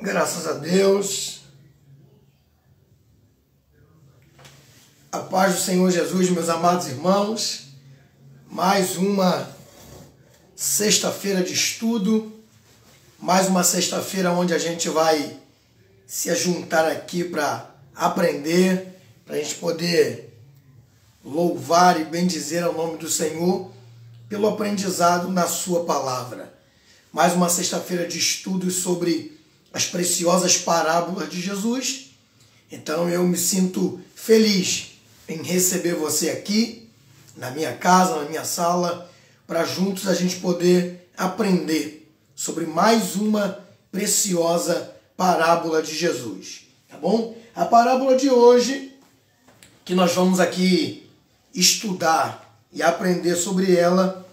Graças a Deus. A paz do Senhor Jesus, meus amados irmãos. Mais uma sexta-feira de estudo. Mais uma sexta-feira onde a gente vai se ajuntar aqui para aprender, para a gente poder louvar e bendizer ao nome do Senhor pelo aprendizado na sua palavra. Mais uma sexta-feira de estudos sobre as preciosas parábolas de Jesus. Então eu me sinto feliz em receber você aqui, na minha casa, na minha sala, para juntos a gente poder aprender sobre mais uma preciosa parábola de Jesus. Tá bom? A parábola de hoje, que nós vamos aqui estudar e aprender sobre ela,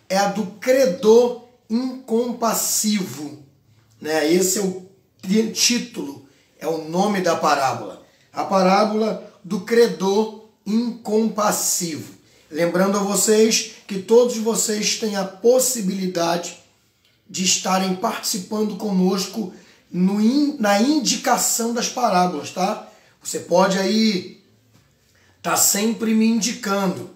é a do credor incompassivo. Esse é o título, é o nome da parábola. A parábola do credor incompassivo. Lembrando a vocês que todos vocês têm a possibilidade de estarem participando conosco na indicação das parábolas, tá? Você pode aí estar sempre me indicando.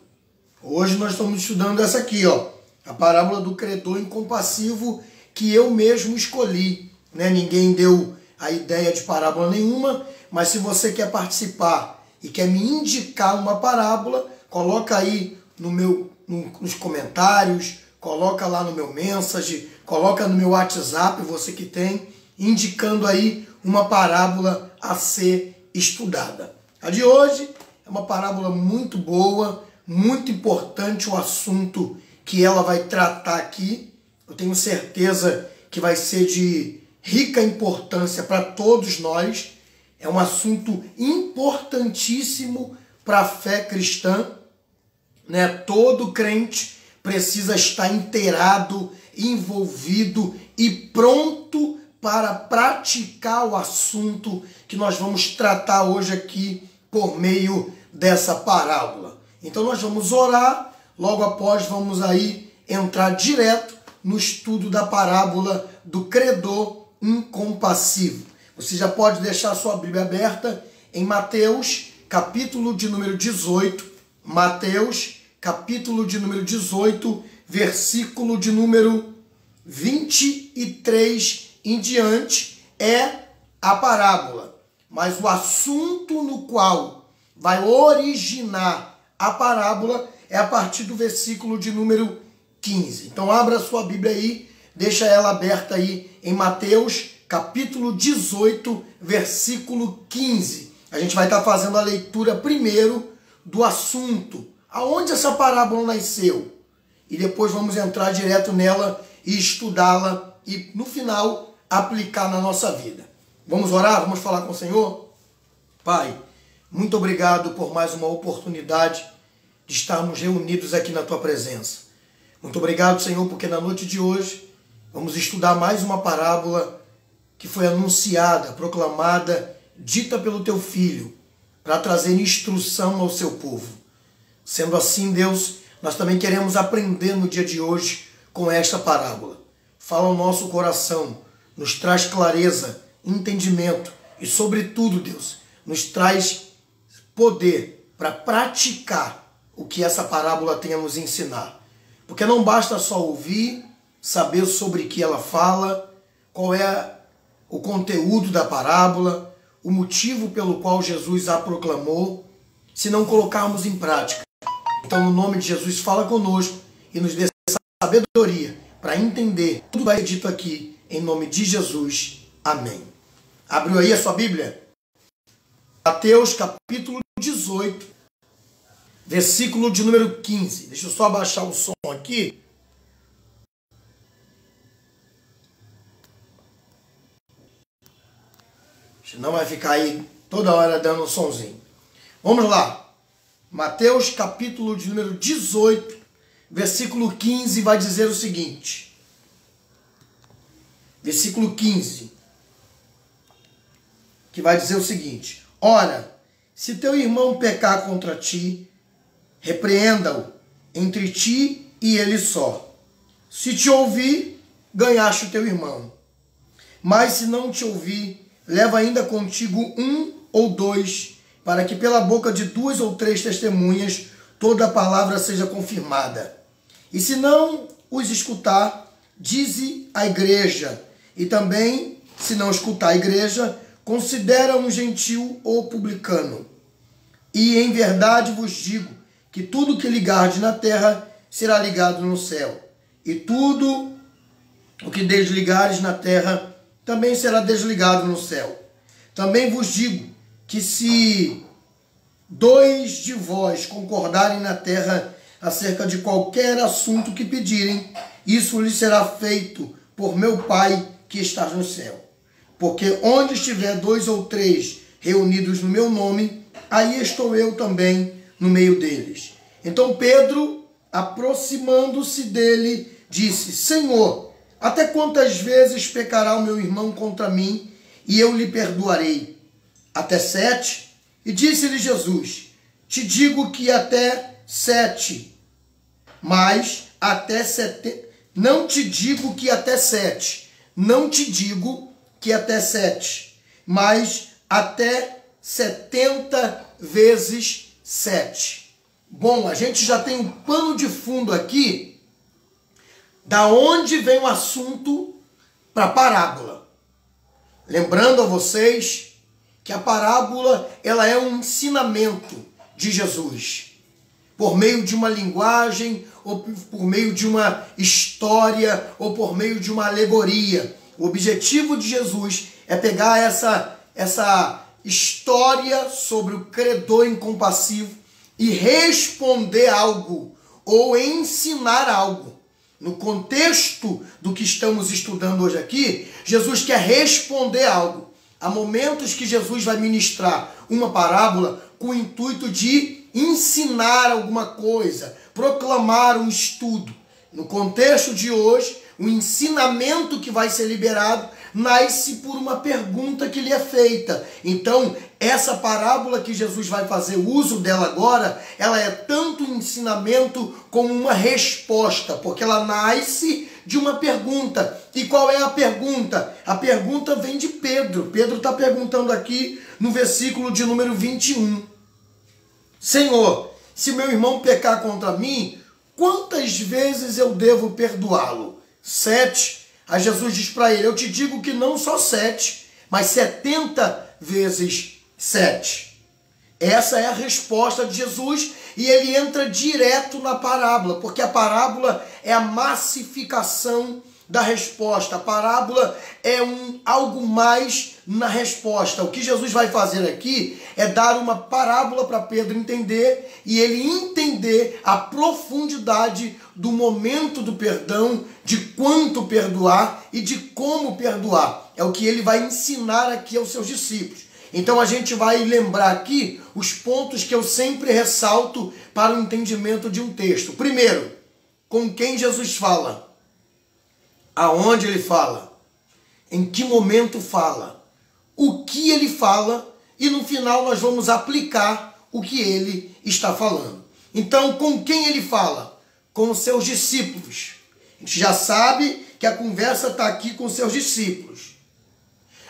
Hoje nós estamos estudando essa aqui, ó, a parábola do credor incompassivo, que eu mesmo escolhi. Ninguém deu a ideia de parábola nenhuma, mas se você quer participar e quer me indicar uma parábola, coloca aí nos comentários, coloca lá no meu message, coloca no meu WhatsApp, você que tem, indicando aí uma parábola a ser estudada. A de hoje é uma parábola muito boa, muito importante o assunto que ela vai tratar aqui. Eu tenho certeza que vai ser de rica importância para todos nós. É um assunto importantíssimo para a fé cristã. Todo crente precisa estar inteirado, envolvido e pronto para praticar o assunto que nós vamos tratar hoje aqui por meio dessa parábola. Então nós vamos orar, logo após vamos aí entrar direto no estudo da parábola do credor incompassivo. Você já pode deixar a sua Bíblia aberta em Mateus, capítulo de número 18. Mateus, capítulo de número 18, versículo de número 23 em diante, é a parábola. Mas o assunto no qual vai originar a parábola é a partir do versículo de número 15. Então abra a sua Bíblia aí, deixa ela aberta aí em Mateus, capítulo 18, versículo 15. A gente vai estar fazendo a leitura primeiro do assunto, aonde essa parábola nasceu. E depois vamos entrar direto nela e estudá-la e, no final, aplicar na nossa vida. Vamos orar? Vamos falar com o Senhor? Pai, muito obrigado por mais uma oportunidade de estarmos reunidos aqui na Tua presença. Muito obrigado, Senhor, porque na noite de hoje vamos estudar mais uma parábola que foi anunciada, proclamada, dita pelo Teu Filho, para trazer instrução ao Seu povo. Sendo assim, Deus, nós também queremos aprender no dia de hoje com esta parábola. Fala ao nosso coração, nos traz clareza, entendimento e, sobretudo, Deus, nos traz poder para praticar o que essa parábola tem a nos ensinar. Porque não basta só ouvir, saber sobre o que ela fala, qual é o conteúdo da parábola, o motivo pelo qual Jesus a proclamou, se não colocarmos em prática. Então, no nome de Jesus, fala conosco e nos dê sabedoria para entender tudo que vai ser dito aqui, em nome de Jesus. Amém. Abriu aí a sua Bíblia? Mateus, capítulo 18, versículo de número 15. Deixa eu só abaixar o som aqui. Senão vai ficar aí toda hora dando um sonzinho. Vamos lá. Mateus, capítulo de número 18, versículo 15, vai dizer o seguinte. Versículo 15. Que vai dizer o seguinte. Ora, se teu irmão pecar contra ti, repreenda-o entre ti e ele só. Se te ouvir, ganhaste o teu irmão. Mas se não te ouvir, leva ainda contigo 1 ou 2, para que pela boca de 2 ou 3 testemunhas toda a palavra seja confirmada. E se não os escutar, dize à igreja. E também, se não escutar a igreja, considera um gentil ou publicano. E em verdade vos digo que tudo que ligardes na terra será ligado no céu. E tudo o que desligares na terra também será desligado no céu. Também vos digo que se 2 de vós concordarem na terra acerca de qualquer assunto que pedirem, isso lhes será feito por meu Pai que está no céu. Porque onde estiver 2 ou 3 reunidos no meu nome, aí estou eu também no meio deles. Então Pedro, aproximando-se dele, disse: Senhor, até quantas vezes pecará o meu irmão contra mim e eu lhe perdoarei? Até 7? E disse-lhe Jesus: Te digo que até 7, mas até 70. Não te digo que até 7, não te digo que até 7, mas até 70 vezes 7. Bom, a gente já tem um pano de fundo aqui, da onde vem o assunto para a parábola. Lembrando a vocês que a parábola ela é um ensinamento de Jesus, por meio de uma linguagem, ou por meio de uma história, ou por meio de uma alegoria. O objetivo de Jesus é pegar essa história sobre o credor incompassivo e responder algo, ou ensinar algo. No contexto do que estamos estudando hoje aqui, Jesus quer responder algo. Há momentos que Jesus vai ministrar uma parábola com o intuito de ensinar alguma coisa, proclamar um estudo. No contexto de hoje, o ensinamento que vai ser liberado nasce por uma pergunta que lhe é feita. Então, essa parábola que Jesus vai fazer uso dela agora, ela é tanto um ensinamento como uma resposta, porque ela nasce de uma pergunta. E qual é a pergunta? A pergunta vem de Pedro. Pedro está perguntando aqui no versículo de número 21. Senhor, se meu irmão pecar contra mim, quantas vezes eu devo perdoá-lo? 7. Aí Jesus diz para ele: eu te digo que não só 7, mas 70 vezes 7. Essa é a resposta de Jesus e ele entra direto na parábola, porque a parábola é a massificação da resposta. A parábola é algo mais na resposta. O que Jesus vai fazer aqui é dar uma parábola para Pedro entender e ele entender a profundidade do momento do perdão, de quanto perdoar e de como perdoar. É o que ele vai ensinar aqui aos seus discípulos. Então a gente vai lembrar aqui os pontos que eu sempre ressalto para o entendimento de um texto. Primeiro, com quem Jesus fala? Aonde ele fala? Em que momento fala? O que ele fala? E no final nós vamos aplicar o que ele está falando. Então, com quem ele fala? Com os seus discípulos. A gente já sabe que a conversa está aqui com os seus discípulos.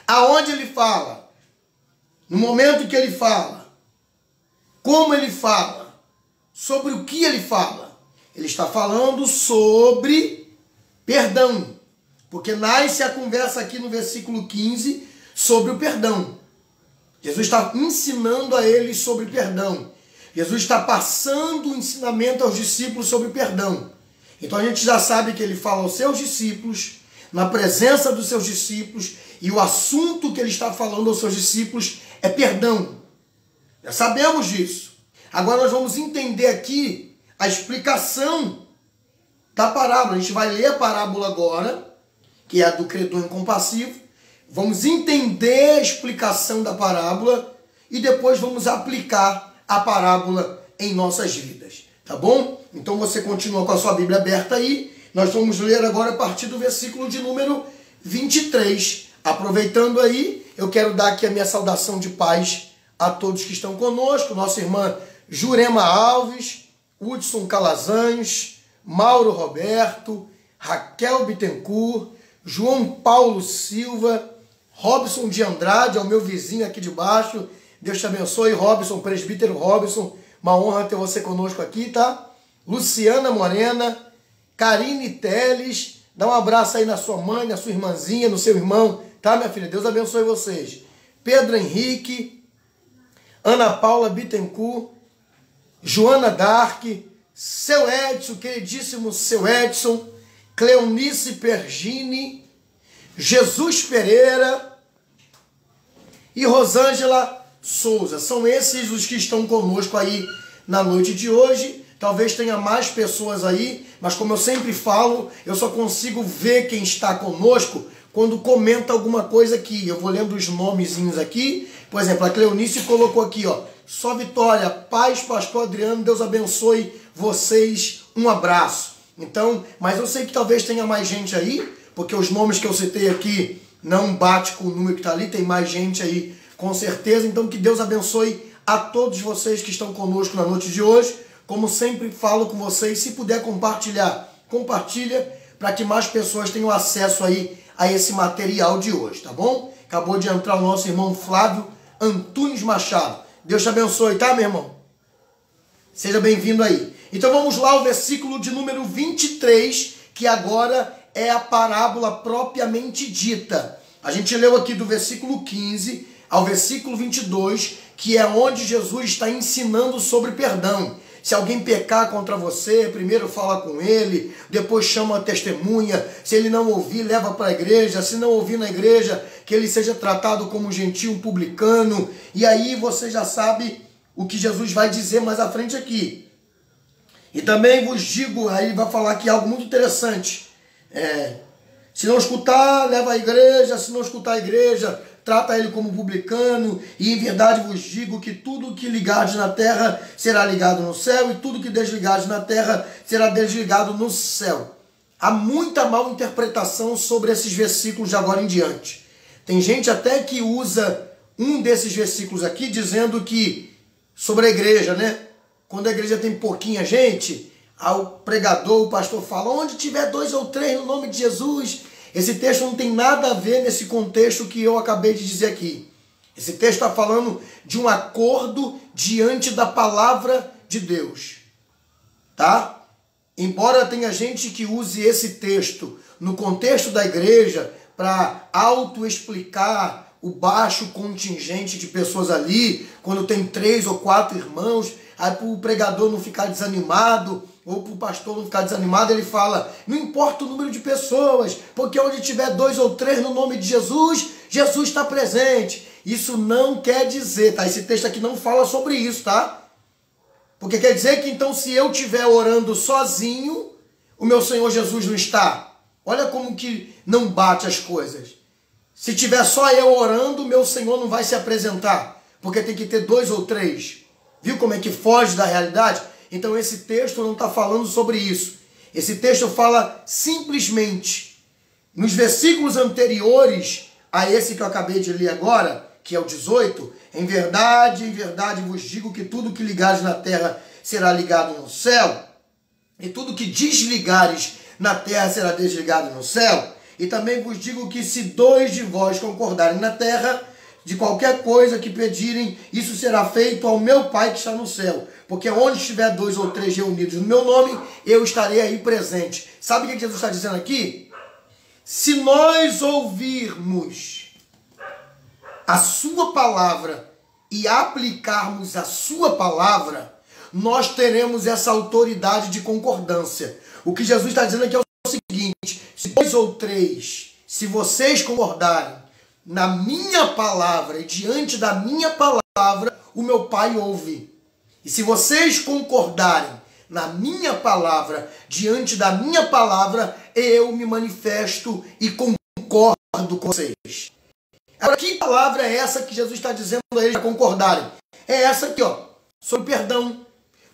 Aonde ele fala? No momento que ele fala. Como ele fala? Sobre o que ele fala? Ele está falando sobre perdão. Porque nasce a conversa aqui no versículo 15 sobre o perdão. Jesus está ensinando a eles sobre perdão. Jesus está passando o ensinamento aos discípulos sobre perdão. Então a gente já sabe que ele fala aos seus discípulos, na presença dos seus discípulos, e o assunto que ele está falando aos seus discípulos é perdão. Já sabemos disso. Agora nós vamos entender aqui a explicação da parábola. A gente vai ler a parábola agora, que é a do credor incompassivo. Vamos entender a explicação da parábola e depois vamos aplicar a parábola em nossas vidas. Tá bom? Então você continua com a sua Bíblia aberta aí. Nós vamos ler agora a partir do versículo de número 23. Aproveitando aí, eu quero dar aqui a minha saudação de paz a todos que estão conosco. Nossa irmã Jurema Alves, Hudson Calazans, Mauro Roberto, Raquel Bittencourt, João Paulo Silva, Robson de Andrade, é o meu vizinho aqui de baixo. Deus te abençoe, Robson, presbítero Robson. Uma honra ter você conosco aqui, tá? Luciana Morena, Karine Teles, dá um abraço aí na sua mãe, na sua irmãzinha, no seu irmão, tá, minha filha? Deus abençoe vocês. Pedro Henrique, Ana Paula Bittencourt, Joana Dark, seu Edson, queridíssimo seu Edson, Cleonice Pergini, Jesus Pereira e Rosângela Souza. São esses os que estão conosco aí na noite de hoje. Talvez tenha mais pessoas aí, mas como eu sempre falo, eu só consigo ver quem está conosco quando comenta alguma coisa aqui. Eu vou lendo os nomezinhos aqui. Por exemplo, a Cleonice colocou aqui, ó, só vitória, paz, pastor Adriano, Deus abençoe vocês, um abraço. Então, mas eu sei que talvez tenha mais gente aí, porque os nomes que eu citei aqui não bate com o número que está ali, tem mais gente aí, com certeza. Então, que Deus abençoe a todos vocês que estão conosco na noite de hoje. Como sempre falo com vocês, se puder compartilhar, compartilha para que mais pessoas tenham acesso aí a esse material de hoje, tá bom? Acabou de entrar o nosso irmão Flávio Antunes Machado. Deus te abençoe, tá, meu irmão? Seja bem-vindo aí. Então vamos lá ao versículo de número 23, que agora é a parábola propriamente dita. A gente leu aqui do versículo 15 ao versículo 22, que é onde Jesus está ensinando sobre perdão. Se alguém pecar contra você, primeiro fala com ele, depois chama a testemunha. Se ele não ouvir, leva para a igreja. Se não ouvir na igreja, que ele seja tratado como um gentil, um publicano. E aí você já sabe o que Jesus vai dizer mais à frente aqui. E também vos digo, aí ele vai falar aqui algo muito interessante. Se não escutar, leva à igreja. Se não escutar a igreja, trata ele como publicano, e em verdade vos digo que tudo que ligardes na terra será ligado no céu, e tudo que desligardes na terra será desligado no céu. Há muita mal interpretação sobre esses versículos de agora em diante. Tem gente até que usa um desses versículos aqui dizendo que, sobre a igreja, né? Quando a igreja tem pouquinha gente, o pregador, o pastor fala, onde tiver 2 ou 3 no nome de Jesus. Esse texto não tem nada a ver nesse contexto que eu acabei de dizer aqui. Esse texto está falando de um acordo diante da palavra de Deus. Tá? Embora tenha gente que use esse texto no contexto da igreja para auto-explicar o baixo contingente de pessoas ali, quando tem 3 ou 4 irmãos, aí para o pregador não ficar desanimado, ou para o pastor não ficar desanimado, ele fala, não importa o número de pessoas, porque onde tiver 2 ou 3 no nome de Jesus, Jesus está presente. Isso não quer dizer, tá? Esse texto aqui não fala sobre isso, tá? Porque quer dizer que então se eu estiver orando sozinho, o meu Senhor Jesus não está. Olha como que não bate as coisas. Se tiver só eu orando, o meu Senhor não vai se apresentar, porque tem que ter 2 ou 3. Viu como é que foge da realidade? Então esse texto não está falando sobre isso. Esse texto fala simplesmente, nos versículos anteriores a esse que eu acabei de ler agora, que é o 18, em verdade vos digo que tudo que ligares na terra será ligado no céu, e tudo que desligares na terra será desligado no céu. E também vos digo que se 2 de vós concordarem na terra, de qualquer coisa que pedirem, isso será feito ao meu Pai que está no céu. Porque onde estiver 2 ou 3 reunidos no meu nome, eu estarei aí presente. Sabe o que Jesus está dizendo aqui? Se nós ouvirmos a sua palavra e aplicarmos a sua palavra, nós teremos essa autoridade de concordância. O que Jesus está dizendo aqui é o seguinte, se 2 ou 3, se vocês concordarem na minha palavra e diante da minha palavra, o meu Pai ouve. E se vocês concordarem na minha palavra, diante da minha palavra, eu me manifesto e concordo com vocês. Agora, que palavra é essa que Jesus está dizendo a eles concordarem? É essa aqui, ó, sobre perdão.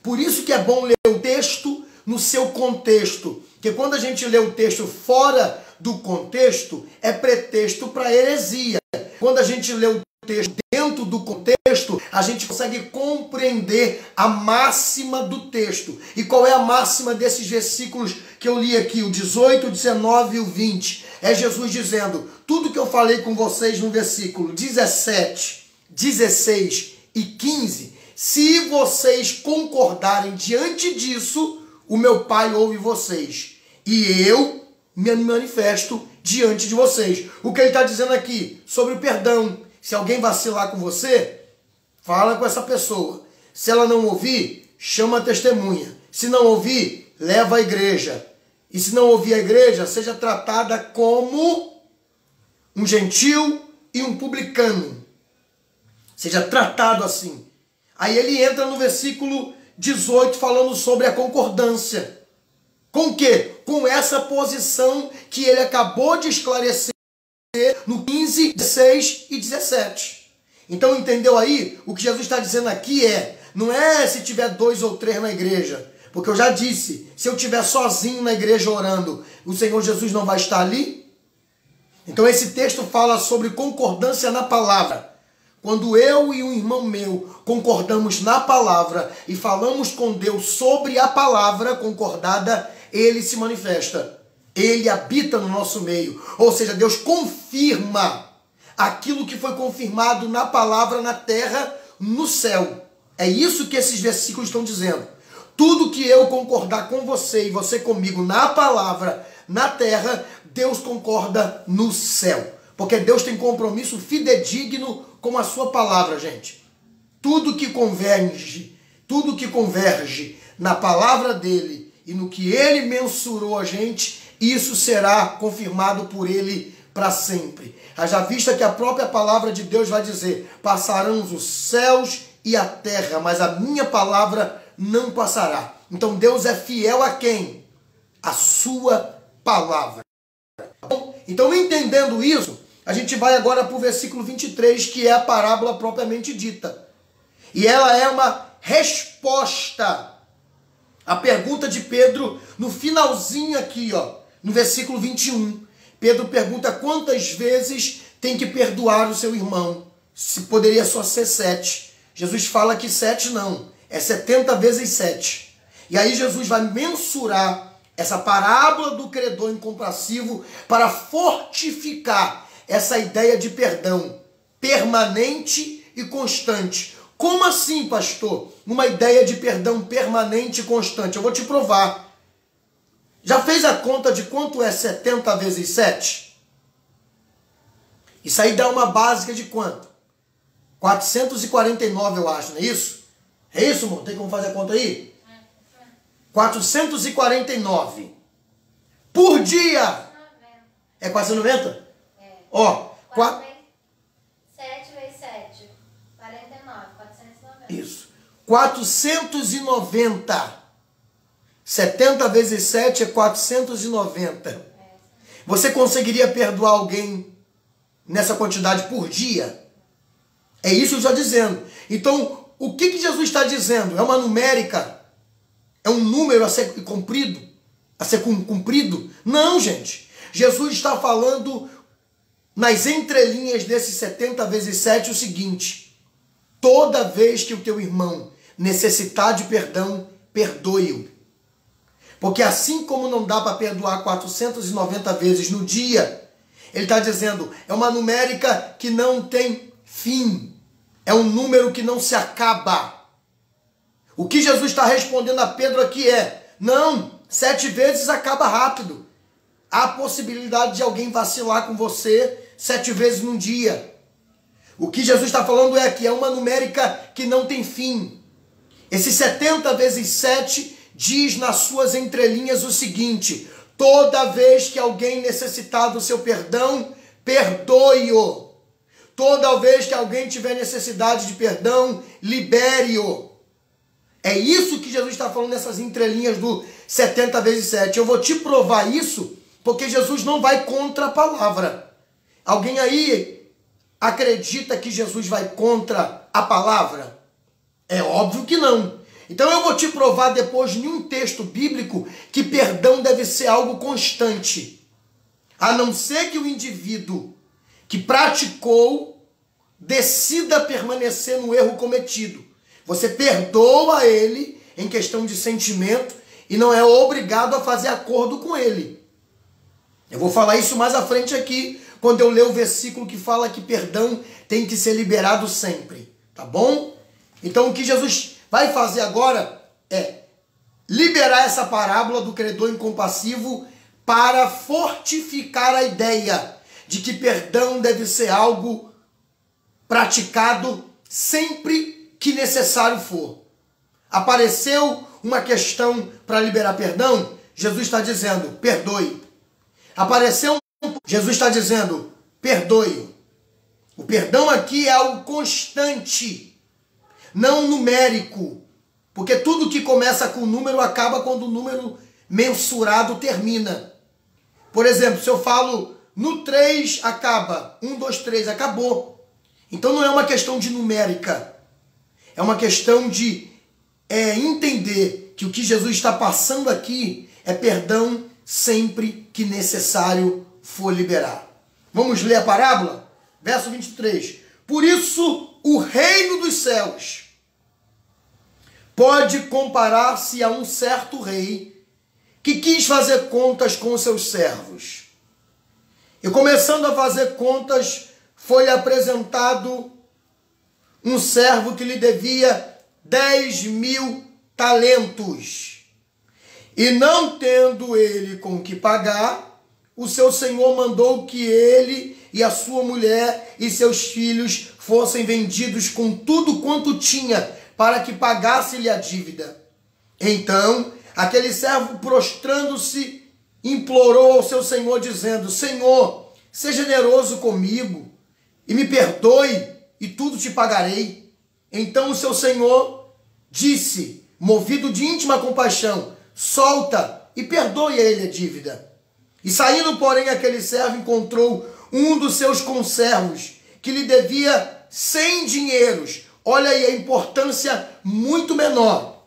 Por isso que é bom ler o texto no seu contexto. Porque quando a gente lê o texto fora do contexto, é pretexto para heresia. Quando a gente lê o texto dentro do contexto, texto, a gente consegue compreender a máxima do texto. E qual é a máxima desses versículos que eu li aqui, o 18, o 19 e o 20? É Jesus dizendo, tudo que eu falei com vocês no versículo 17, 16 e 15, se vocês concordarem diante disso, o meu Pai ouve vocês. E eu me manifesto diante de vocês. O que ele está dizendo aqui sobre o perdão. Se alguém vacilar com você, fala com essa pessoa. Se ela não ouvir, chama a testemunha. Se não ouvir, leva à igreja. E se não ouvir a igreja, seja tratada como um gentil e um publicano. Seja tratado assim. Aí ele entra no versículo 18 falando sobre a concordância. Com o quê? Com essa posição que ele acabou de esclarecer no 15, 16 e 17. Então entendeu aí? O que Jesus está dizendo aqui não é se tiver 2 ou 3 na igreja. Porque eu já disse, se eu estiver sozinho na igreja orando, o Senhor Jesus não vai estar ali? Então esse texto fala sobre concordância na palavra. Quando eu e um irmão meu concordamos na palavra e falamos com Deus sobre a palavra concordada, ele se manifesta. Ele habita no nosso meio. Ou seja, Deus confirma aquilo que foi confirmado na palavra, na terra, no céu. É isso que esses versículos estão dizendo. Tudo que eu concordar com você e você comigo na palavra, na terra, Deus concorda no céu. Porque Deus tem compromisso fidedigno com a sua palavra, gente. Tudo que converge na palavra dele e no que ele mensurou a gente, isso será confirmado por ele para sempre. Haja vista que a própria palavra de Deus vai dizer, passarão os céus e a terra, mas a minha palavra não passará. Então Deus é fiel a quem? A sua palavra. Então entendendo isso, a gente vai agora para o versículo 23, que é a parábola propriamente dita. E ela é uma resposta à pergunta de Pedro no finalzinho aqui, no versículo 21. Pedro pergunta quantas vezes tem que perdoar o seu irmão. Se poderia só ser 7. Jesus fala que 7 não, é 70 vezes 7. E aí Jesus vai mensurar essa parábola do credor incompassivo para fortificar essa ideia de perdão permanente e constante. Como assim, pastor? Uma ideia de perdão permanente e constante. Eu vou te provar. Já fez a conta de quanto é 70 vezes 7? Isso aí dá uma básica de quanto? 449, eu acho, não é isso? É isso, amor? Tem como fazer a conta aí? 449. Por dia. É 490? Ó, 7 vezes 7, 49, 490. Isso. 490. 70 vezes 7 é 490. Você conseguiria perdoar alguém nessa quantidade por dia? É isso que eu estou dizendo. Então, o que Jesus está dizendo? É uma numérica? É um número a ser cumprido? A ser cumprido? Não, gente. Jesus está falando nas entrelinhas desses 70 vezes 7 o seguinte: toda vez que o teu irmão necessitar de perdão, perdoe-o. Porque assim como não dá para perdoar 490 vezes no dia, ele está dizendo, é uma numérica que não tem fim. É um número que não se acaba. O que Jesus está respondendo a Pedro aqui não, 7 vezes acaba rápido. Há possibilidade de alguém vacilar com você 7 vezes num dia. O que Jesus está falando é que é uma numérica que não tem fim. Esse 70 vezes 7 diz nas suas entrelinhas o seguinte: toda vez que alguém necessitar do seu perdão, perdoe-o. Toda vez que alguém tiver necessidade de perdão, libere-o. É isso que Jesus está falando nessas entrelinhas do 70 vezes 7. Eu vou te provar isso, porque Jesus não vai contra a palavra. Alguém aí acredita que Jesus vai contra a palavra? É óbvio que não. Então eu vou te provar depois em um texto bíblico que perdão deve ser algo constante. A não ser que o indivíduo que praticou decida permanecer no erro cometido. Você perdoa ele em questão de sentimento e não é obrigado a fazer acordo com ele. Eu vou falar isso mais à frente aqui, quando eu ler o versículo que fala que perdão tem que ser liberado sempre, tá bom? Então o que Jesus vai fazer agora é liberar essa parábola do credor incompassivo para fortificar a ideia de que perdão deve ser algo praticado sempre que necessário for. Apareceu uma questão para liberar perdão, Jesus está dizendo, perdoe. Apareceu, Jesus está dizendo, perdoe. O perdão aqui é algo constante, não numérico. Porque tudo que começa com número acaba quando o número mensurado termina. Por exemplo, se eu falo no 3 acaba, 1, 2, 3, acabou. Então não é uma questão de numérica. É uma questão de entender que o que Jesus está passando aqui é perdão sempre que necessário for liberar. Vamos ler a parábola? Verso 23. Por isso, o reino dos céus pode comparar-se a um certo rei que quis fazer contas com seus servos. E começando a fazer contas, foi apresentado um servo que lhe devia 10.000 talentos. E não tendo ele com que pagar, o seu senhor mandou que ele e a sua mulher e seus filhos fossem vendidos com tudo quanto tinha, para que pagasse-lhe a dívida. Então, aquele servo, prostrando-se, implorou ao seu senhor, dizendo: Senhor, seja generoso comigo e me perdoe, e tudo te pagarei. Então o seu senhor disse, movido de íntima compaixão: solta e perdoe a ele a dívida. E saindo, porém, aquele servo encontrou um dos seus conservos, que lhe devia 100 dinheiros. Olha aí a importância muito menor.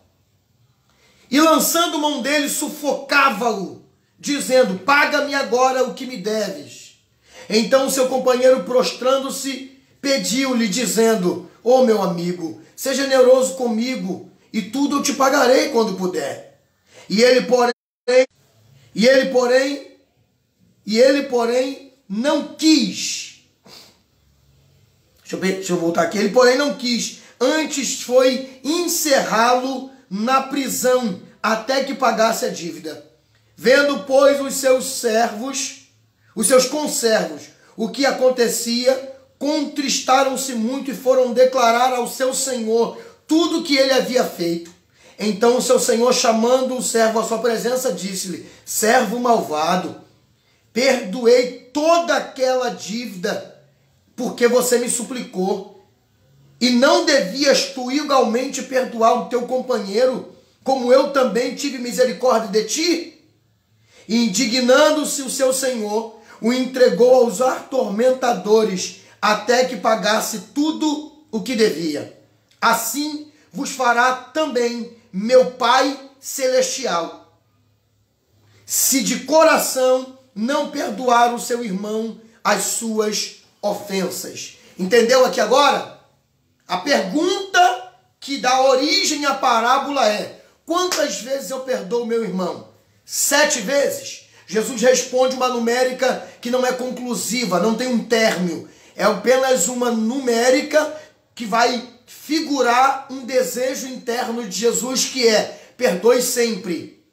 E lançando mão dele, sufocava-o, dizendo: paga-me agora o que me deves. Então o seu companheiro, prostrando-se, pediu-lhe, dizendo: ó meu amigo, seja generoso comigo, e tudo eu te pagarei quando puder. E ele, porém, não quis. Deixa eu voltar aqui. Ele, porém, não quis. Antes foi encerrá-lo na prisão até que pagasse a dívida. Vendo, pois, os seus conservos, o que acontecia, contristaram-se muito e foram declarar ao seu senhor tudo o que ele havia feito. Então o seu senhor, chamando o servo à sua presença, disse-lhe: servo malvado, perdoei toda aquela dívida porque você me suplicou. E não devias tu igualmente perdoar o teu companheiro, como eu também tive misericórdia de ti? E indignando-se o seu senhor, o entregou aos atormentadores, até que pagasse tudo o que devia. Assim vos fará também meu Pai Celestial, se de coração não perdoar o seu irmão as suas ofensas. Entendeu aqui agora? A pergunta que dá origem à parábola é: quantas vezes eu perdoo meu irmão? 7 vezes? Jesus responde uma numérica que não é conclusiva, não tem um término. É apenas uma numérica que vai figurar um desejo interno de Jesus, que é: perdoe sempre.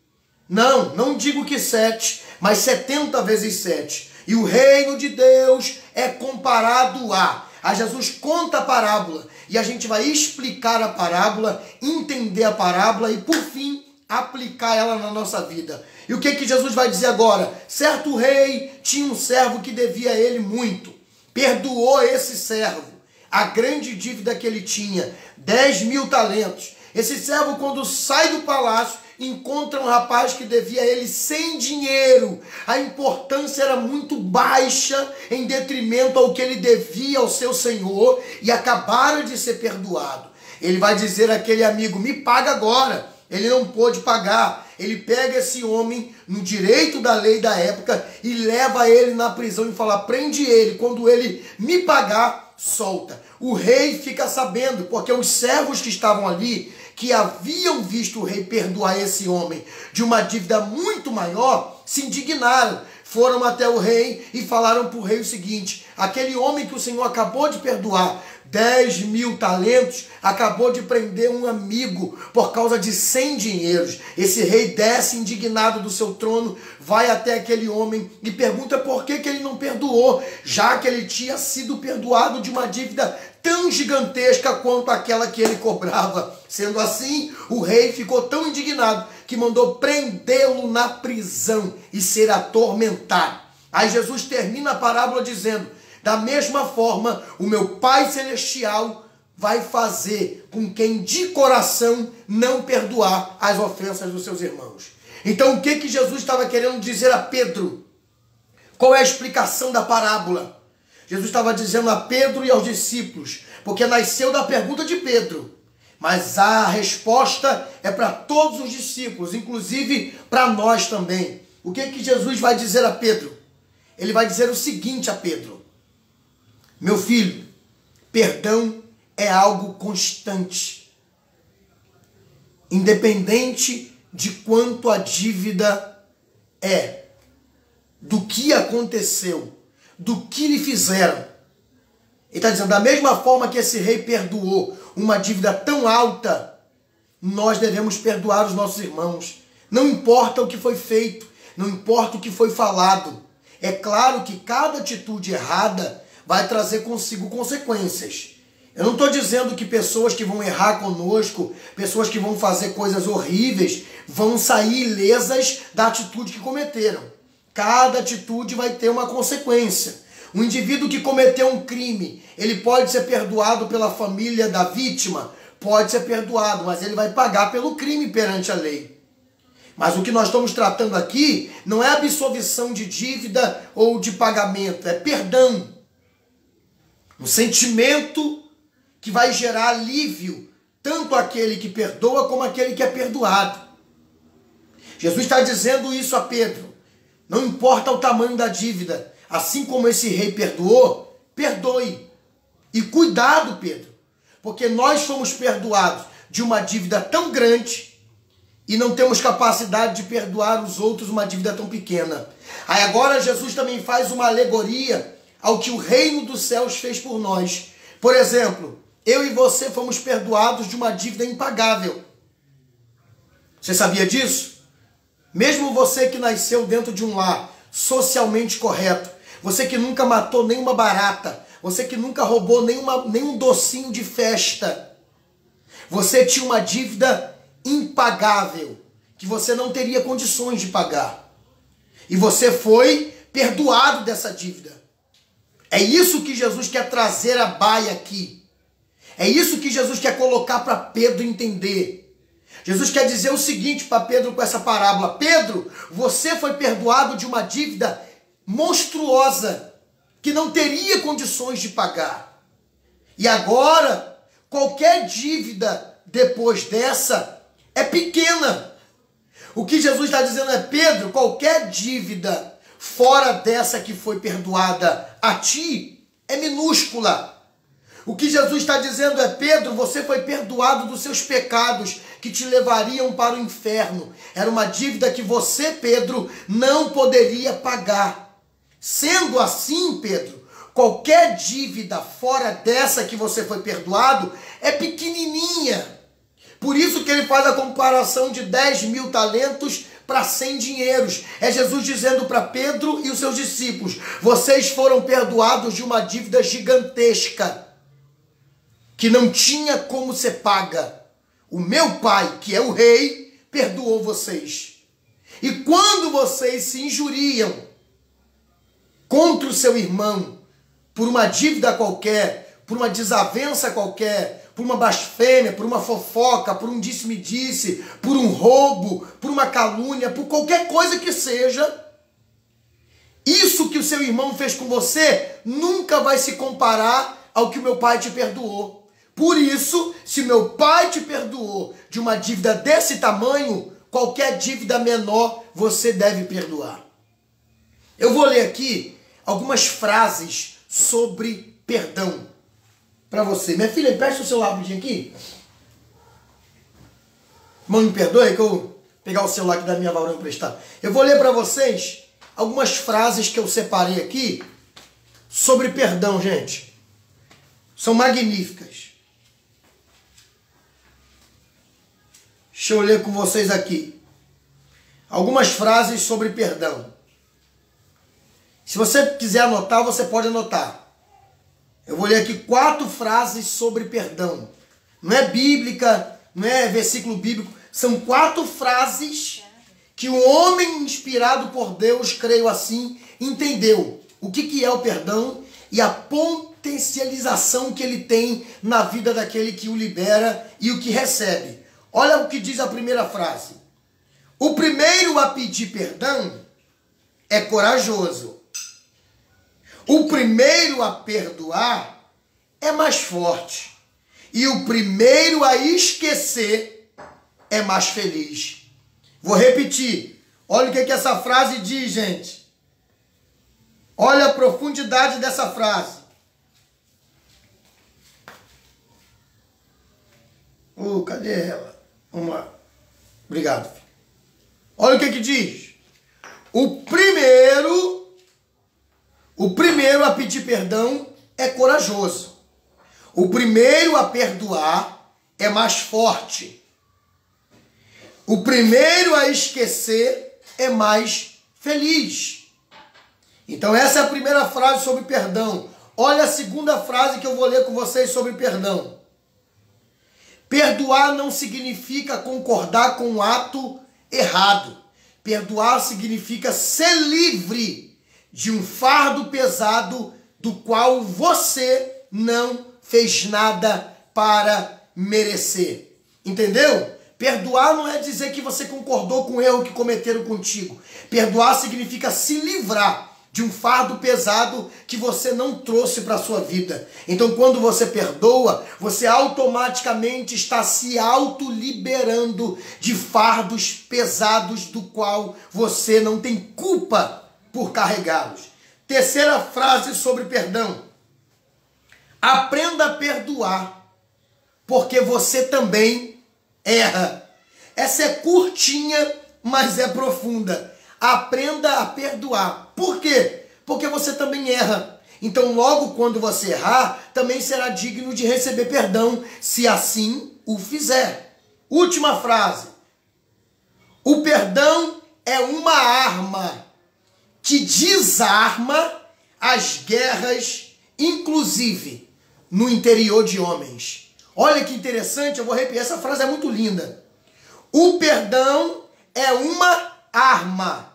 Não digo que 7, mas 70 vezes 7. E o reino de Deus é comparado a Jesus conta a parábola, e a gente vai explicar a parábola, entender a parábola e, por fim, aplicar ela na nossa vida. E o que Jesus vai dizer agora? Certo rei tinha um servo que devia a ele muito. Perdoou esse servo a grande dívida que ele tinha, 10.000 talentos. Esse servo, quando sai do palácio, encontra um rapaz que devia a ele sem dinheiro. A importância era muito baixa em detrimento ao que ele devia ao seu senhor, e acabara de ser perdoado. Ele vai dizer àquele amigo: me paga agora. Ele não pôde pagar. Ele pega esse homem no direito da lei da época e leva ele na prisão e fala: prende ele, quando ele me pagar solta. O rei fica sabendo, porque os servos que estavam ali, que haviam visto o rei perdoar esse homem de uma dívida muito maior, se indignaram. Foram até o rei e falaram para o rei o seguinte: aquele homem que o Senhor acabou de perdoar 10.000 talentos, acabou de prender um amigo por causa de 100 dinheiros. Esse rei desce indignado do seu trono, vai até aquele homem e pergunta por que ele não perdoou, já que ele tinha sido perdoado de uma dívida tão gigantesca quanto aquela que ele cobrava. Sendo assim, o rei ficou tão indignado que mandou prendê-lo na prisão e ser atormentado. Aí Jesus termina a parábola dizendo: da mesma forma, o meu Pai Celestial vai fazer com quem de coração não perdoar as ofensas dos seus irmãos. Então, o que Jesus estava querendo dizer a Pedro? Qual é a explicação da parábola? Jesus estava dizendo a Pedro e aos discípulos, porque nasceu da pergunta de Pedro, mas a resposta é para todos os discípulos, inclusive para nós também. O que Jesus vai dizer a Pedro? Ele vai dizer o seguinte a Pedro: meu filho, perdão é algo constante, independente de quanto a dívida é, do que aconteceu, do que lhe fizeram. Ele está dizendo, da mesma forma que esse rei perdoou uma dívida tão alta, nós devemos perdoar os nossos irmãos. Não importa o que foi feito, não importa o que foi falado. É claro que cada atitude errada vai trazer consigo consequências. Eu não estou dizendo que pessoas que vão errar conosco, pessoas que vão fazer coisas horríveis, vão sair ilesas da atitude que cometeram. Cada atitude vai ter uma consequência. Um indivíduo que cometeu um crime, ele pode ser perdoado pela família da vítima? Pode ser perdoado, mas ele vai pagar pelo crime perante a lei. Mas o que nós estamos tratando aqui não é absolvição de dívida ou de pagamento, é perdão. Um sentimento que vai gerar alívio, tanto aquele que perdoa como aquele que é perdoado. Jesus está dizendo isso a Pedro. Não importa o tamanho da dívida, assim como esse rei perdoou, perdoe. E cuidado, Pedro, porque nós fomos perdoados de uma dívida tão grande e não temos capacidade de perdoar os outros uma dívida tão pequena. Aí agora Jesus também faz uma alegoria ao que o reino dos céus fez por nós. Por exemplo, eu e você fomos perdoados de uma dívida impagável. Você sabia disso? Mesmo você que nasceu dentro de um lar socialmente correto, você que nunca matou nenhuma barata, você que nunca roubou nenhum docinho de festa, você tinha uma dívida impagável, que você não teria condições de pagar. E você foi perdoado dessa dívida. É isso que Jesus quer trazer à baia aqui. É isso que Jesus quer colocar para Pedro entender. Jesus quer dizer o seguinte para Pedro com essa parábola: Pedro, você foi perdoado de uma dívida monstruosa, que não teria condições de pagar. E agora, qualquer dívida depois dessa é pequena. O que Jesus está dizendo é: Pedro, qualquer dívida fora dessa que foi perdoada a ti é minúscula. O que Jesus está dizendo é: Pedro, você foi perdoado dos seus pecados que te levariam para o inferno. Era uma dívida que você, Pedro, não poderia pagar. Sendo assim, Pedro, qualquer dívida fora dessa que você foi perdoado é pequenininha. Por isso que ele faz a comparação de 10.000 talentos para 100 dinheiros. É Jesus dizendo para Pedro e os seus discípulos: vocês foram perdoados de uma dívida gigantesca, que não tinha como ser paga. O meu Pai, que é o Rei, perdoou vocês. E quando vocês se injuriam contra o seu irmão, por uma dívida qualquer, por uma desavença qualquer, por uma blasfêmia, por uma fofoca, por um disse-me-disse, por um roubo, por uma calúnia, por qualquer coisa que seja, isso que o seu irmão fez com você nunca vai se comparar ao que o meu Pai te perdoou. Por isso, se meu Pai te perdoou de uma dívida desse tamanho, qualquer dívida menor você deve perdoar. Eu vou ler aqui algumas frases sobre perdão. para você. Minha filha, presta o celular rapidinho aqui. Irmão, me perdoe que eu vou pegar o celular aqui da minha Laura emprestado. Eu vou ler para vocês algumas frases que eu separei aqui sobre perdão, gente. São magníficas. Deixa eu ler com vocês aqui. Algumas frases sobre perdão. Se você quiser anotar, você pode anotar. Eu vou ler aqui 4 frases sobre perdão. Não é bíblica, não é versículo bíblico. São 4 frases que o homem inspirado por Deus, creio assim, entendeu o que é o perdão e a potencialização que ele tem na vida daquele que o libera e o que recebe. Olha o que diz a primeira frase. O primeiro a pedir perdão é corajoso. O primeiro a perdoar é mais forte. E o primeiro a esquecer é mais feliz. Vou repetir. Olha o que essa frase diz, gente. Olha a profundidade dessa frase. Cadê ela? Vamos lá. Obrigado, filho. Olha o que diz. O primeiro a pedir perdão é corajoso. O primeiro a perdoar é mais forte. O primeiro a esquecer é mais feliz. Então essa é a primeira frase sobre perdão. Olha a segunda frase que eu vou ler com vocês sobre perdão. Perdoar não significa concordar com um ato errado. Perdoar significa ser livre de um fardo pesado do qual você não fez nada para merecer. Entendeu? Perdoar não é dizer que você concordou com o erro que cometeram contigo. Perdoar significa se livrar de um fardo pesado que você não trouxe para a sua vida. Então, quando você perdoa, você automaticamente está se autoliberando de fardos pesados do qual você não tem culpa por carregá-los. Terceira frase sobre perdão. Aprenda a perdoar, porque você também erra. Essa é curtinha, mas é profunda. Aprenda a perdoar. Por quê? Porque você também erra. Então, logo quando você errar, também será digno de receber perdão, se assim o fizer. Última frase. O perdão é uma arma que desarma as guerras, inclusive no interior de homens. Olha que interessante, eu vou repetir, essa frase é muito linda. O perdão é uma arma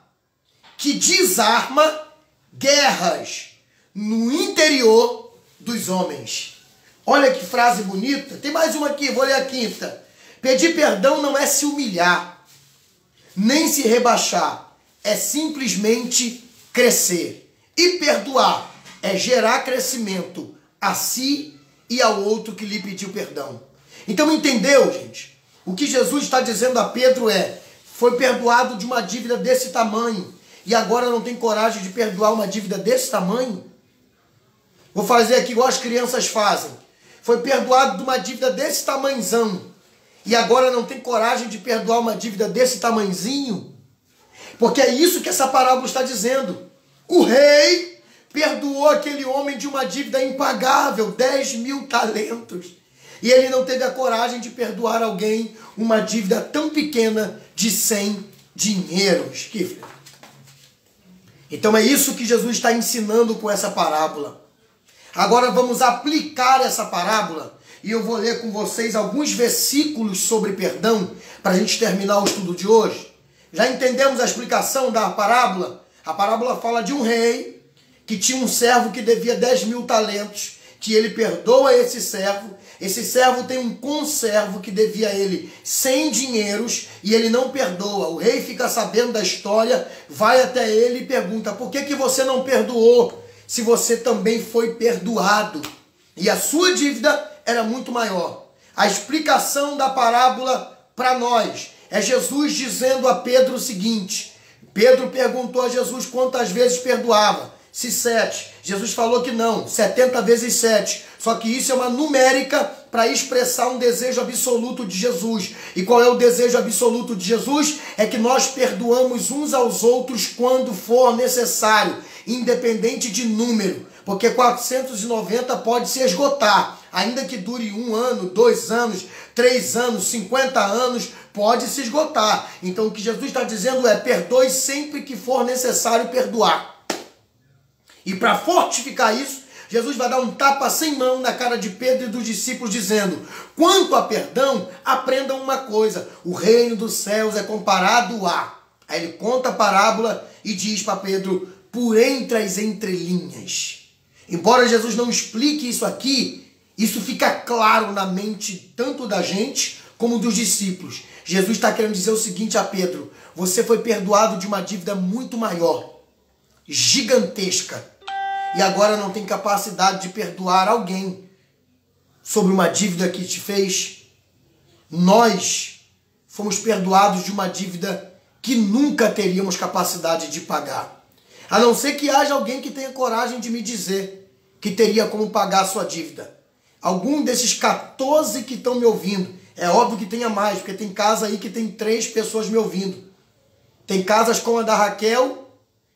que desarma guerras no interior dos homens. Olha que frase bonita. Tem mais uma aqui, vou ler a quinta. Pedir perdão não é se humilhar, nem se rebaixar. É simplesmente crescer. E perdoar é gerar crescimento a si e ao outro que lhe pediu perdão. Então entendeu, gente? O que Jesus está dizendo a Pedro foi perdoado de uma dívida desse tamanho e agora não tem coragem de perdoar uma dívida desse tamanho? Vou fazer aqui igual as crianças fazem. Foi perdoado de uma dívida desse tamanzão e agora não tem coragem de perdoar uma dívida desse tamanzinho? Porque é isso que essa parábola está dizendo. O rei perdoou aquele homem de uma dívida impagável, 10.000 talentos. E ele não teve a coragem de perdoar alguém uma dívida tão pequena de 100 dinheiros. Então é isso que Jesus está ensinando com essa parábola. Agora vamos aplicar essa parábola e eu vou ler com vocês alguns versículos sobre perdão para a gente terminar o estudo de hoje. Já entendemos a explicação da parábola? A parábola fala de um rei que tinha um servo que devia 10.000 talentos, que ele perdoa esse servo. Esse servo tem um conservo que devia a ele 100 dinheiros e ele não perdoa. O rei fica sabendo da história, vai até ele e pergunta: por que você não perdoou se você também foi perdoado? E a sua dívida era muito maior. A explicação da parábola para nós é Jesus dizendo a Pedro o seguinte. Pedro perguntou a Jesus quantas vezes perdoava. se 7. Jesus falou que não, 70 vezes 7. Só que isso é uma numérica para expressar um desejo absoluto de Jesus. E qual é o desejo absoluto de Jesus? É que nós perdoamos uns aos outros quando for necessário, independente de número. Porque 490 pode se esgotar. Ainda que dure 1 ano, 2 anos, 3 anos, 50 anos, pode se esgotar. Então o que Jesus está dizendo é: perdoe sempre que for necessário perdoar. E para fortificar isso, Jesus vai dar um tapa sem mão na cara de Pedro e dos discípulos, dizendo: quanto a perdão, aprendam uma coisa: o reino dos céus é comparado a... Aí ele conta a parábola e diz para Pedro, por entre as entrelinhas. Embora Jesus não explique isso aqui, isso fica claro na mente tanto da gente como dos discípulos. Jesus está querendo dizer o seguinte a Pedro: você foi perdoado de uma dívida muito maior, gigantesca, e agora não tem capacidade de perdoar alguém sobre uma dívida que te fez. Nós fomos perdoados de uma dívida que nunca teríamos capacidade de pagar. A não ser que haja alguém que tenha coragem de me dizer que teria como pagar a sua dívida. Algum desses 14 que estão me ouvindo, é óbvio que tenha mais, porque tem casa aí que tem 3 pessoas me ouvindo. Tem casas como a da Raquel,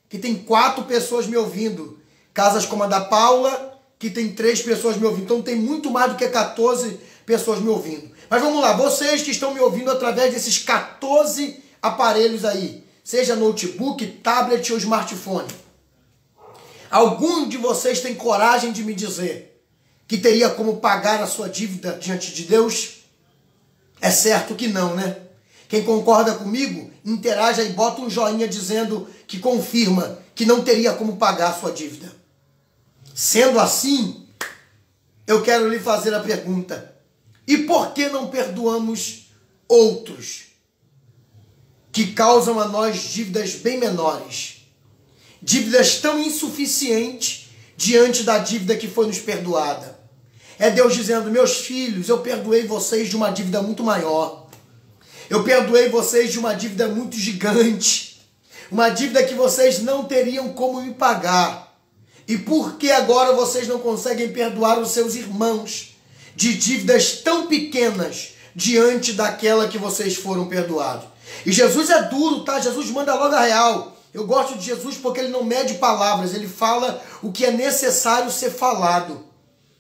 que tem 4 pessoas me ouvindo. Casas como a da Paula, que tem 3 pessoas me ouvindo. Então tem muito mais do que 14 pessoas me ouvindo. Mas vamos lá, vocês que estão me ouvindo através desses 14 aparelhos aí, seja notebook, tablet ou smartphone, algum de vocês tem coragem de me dizer que teria como pagar a sua dívida diante de Deus? É certo que não, né? Quem concorda comigo, interaja e bota um joinha dizendo que confirma que não teria como pagar a sua dívida. Sendo assim, eu quero lhe fazer a pergunta: e por que não perdoamos outros que causam a nós dívidas bem menores? Dívidas tão insuficientes diante da dívida que foi nos perdoada. É Deus dizendo: meus filhos, eu perdoei vocês de uma dívida muito maior. Eu perdoei vocês de uma dívida muito gigante. Uma dívida que vocês não teriam como me pagar. E por que agora vocês não conseguem perdoar os seus irmãos de dívidas tão pequenas diante daquela que vocês foram perdoados? E Jesus é duro, tá? Jesus manda logo a real. Eu gosto de Jesus porque ele não mede palavras, ele fala o que é necessário ser falado.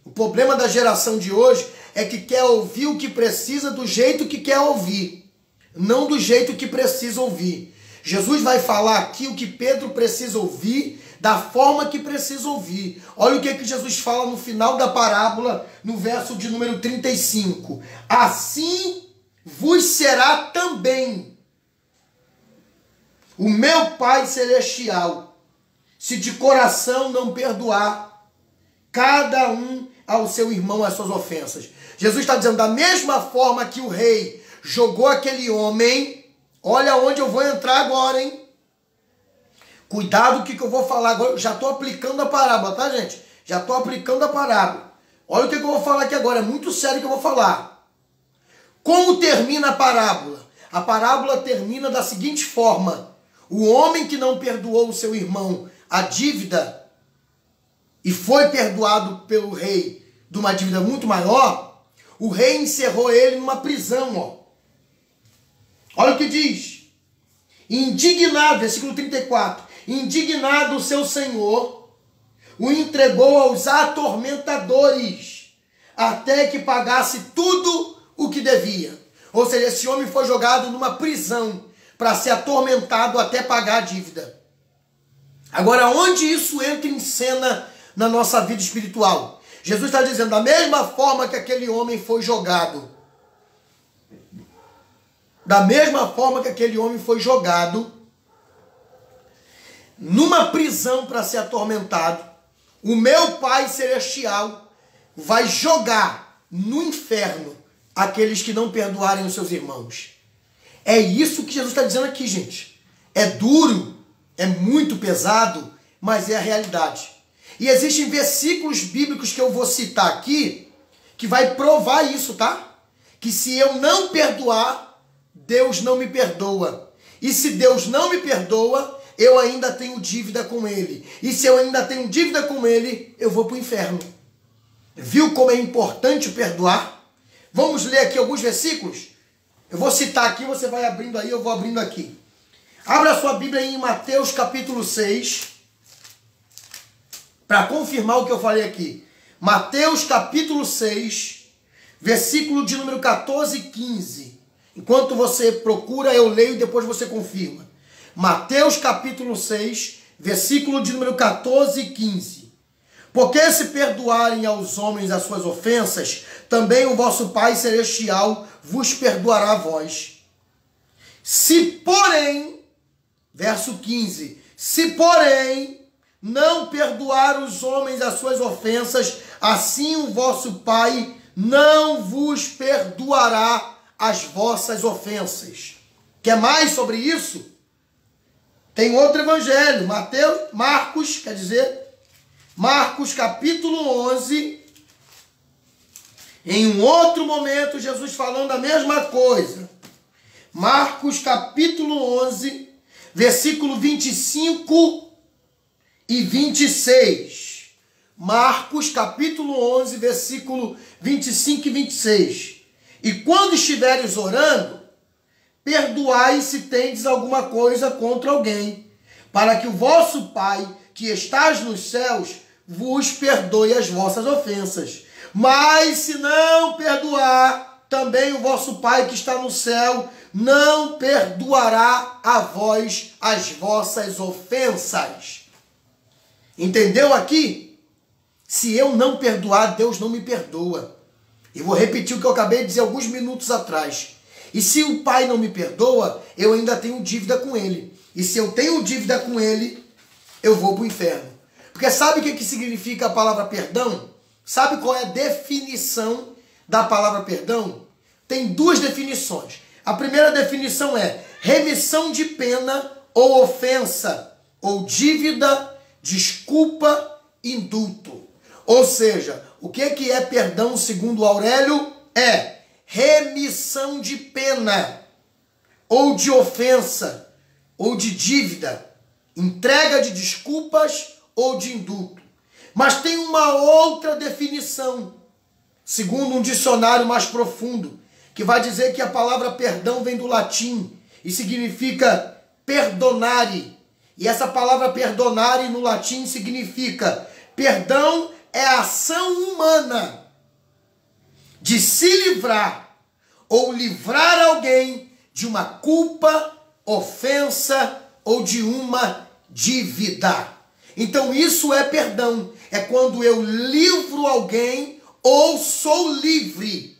O problema da geração de hoje é que quer ouvir o que precisa do jeito que quer ouvir, não do jeito que precisa ouvir. Jesus vai falar aqui o que Pedro precisa ouvir, da forma que precisa ouvir. Olha o que Jesus fala no final da parábola, no verso de número 35. Assim vos será também o meu Pai Celestial, se de coração não perdoar cada um ao seu irmão as suas ofensas. Jesus está dizendo, da mesma forma que o rei jogou aquele homem, olha onde eu vou entrar agora, hein? Cuidado com o que eu vou falar agora, eu já estou aplicando a parábola, tá, gente? Já estou aplicando a parábola. Olha o que eu vou falar aqui agora, é muito sério o que eu vou falar. Como termina a parábola? A parábola termina da seguinte forma: o homem que não perdoou o seu irmão a dívida e foi perdoado pelo rei de uma dívida muito maior, o rei encerrou ele numa prisão, ó. Olha o que diz. Indignado, versículo 34. Indignado o seu senhor, o entregou aos atormentadores, até que pagasse tudo o que devia. Ou seja, esse homem foi jogado numa prisão para ser atormentado até pagar a dívida. Agora, onde isso entra em cena na nossa vida espiritual? Jesus está dizendo, da mesma forma que aquele homem foi jogado, da mesma forma que aquele homem foi jogado numa prisão para ser atormentado, o meu Pai Celestial vai jogar no inferno aqueles que não perdoarem os seus irmãos. É isso que Jesus está dizendo aqui, gente. É duro, é muito pesado, mas é a realidade. E existem versículos bíblicos que eu vou citar aqui, que vai provar isso, tá? Que se eu não perdoar, Deus não me perdoa. E se Deus não me perdoa, eu ainda tenho dívida com ele. E se eu ainda tenho dívida com ele, eu vou para o inferno. Viu como é importante perdoar? Vamos ler aqui alguns versículos? Eu vou citar aqui, você vai abrindo aí, eu vou abrindo aqui. Abra a sua Bíblia aí em Mateus capítulo 6, para confirmar o que eu falei aqui. Mateus capítulo 6, versículo de número 14 e 15. Enquanto você procura, eu leio e depois você confirma. Mateus capítulo 6, versículo de número 14 e 15. Porque se perdoarem aos homens as suas ofensas, também o vosso Pai Celestial vos perdoará a vós. Se porém, verso 15, se porém não perdoar os homens as suas ofensas, assim o vosso Pai não vos perdoará as vossas ofensas. Quer mais sobre isso? Tem outro evangelho, Marcos capítulo 11, em um outro momento, Jesus falando a mesma coisa. Marcos capítulo 11, versículo 25 e 26. Marcos capítulo 11, versículo 25 e 26. E quando estiveres orando, perdoai se tendes alguma coisa contra alguém, para que o vosso Pai, que estás nos céus, vos perdoe as vossas ofensas. Mas se não perdoar, também o vosso Pai que está no céu não perdoará a vós as vossas ofensas. Entendeu aqui? Se eu não perdoar, Deus não me perdoa. E vou repetir o que eu acabei de dizer alguns minutos atrás. E se o Pai não me perdoa, eu ainda tenho dívida com Ele. E se eu tenho dívida com Ele, eu vou para o inferno. Porque sabe o que significa a palavra perdão? Sabe qual é a definição da palavra perdão? Tem duas definições. A primeira definição é remissão de pena ou ofensa, ou dívida, desculpa, indulto. Ou seja, o que é perdão segundo Aurélio? É remissão de pena, ou de ofensa, ou de dívida, entrega de desculpas ou de indulto. Mas tem uma outra definição, segundo um dicionário mais profundo, que vai dizer que a palavra perdão vem do latim e significa perdonare. E essa palavra perdonare no latim significa perdão é a ação humana de se livrar ou livrar alguém de uma culpa, ofensa ou de uma dívida. Então isso é perdão. É quando eu livro alguém ou sou livre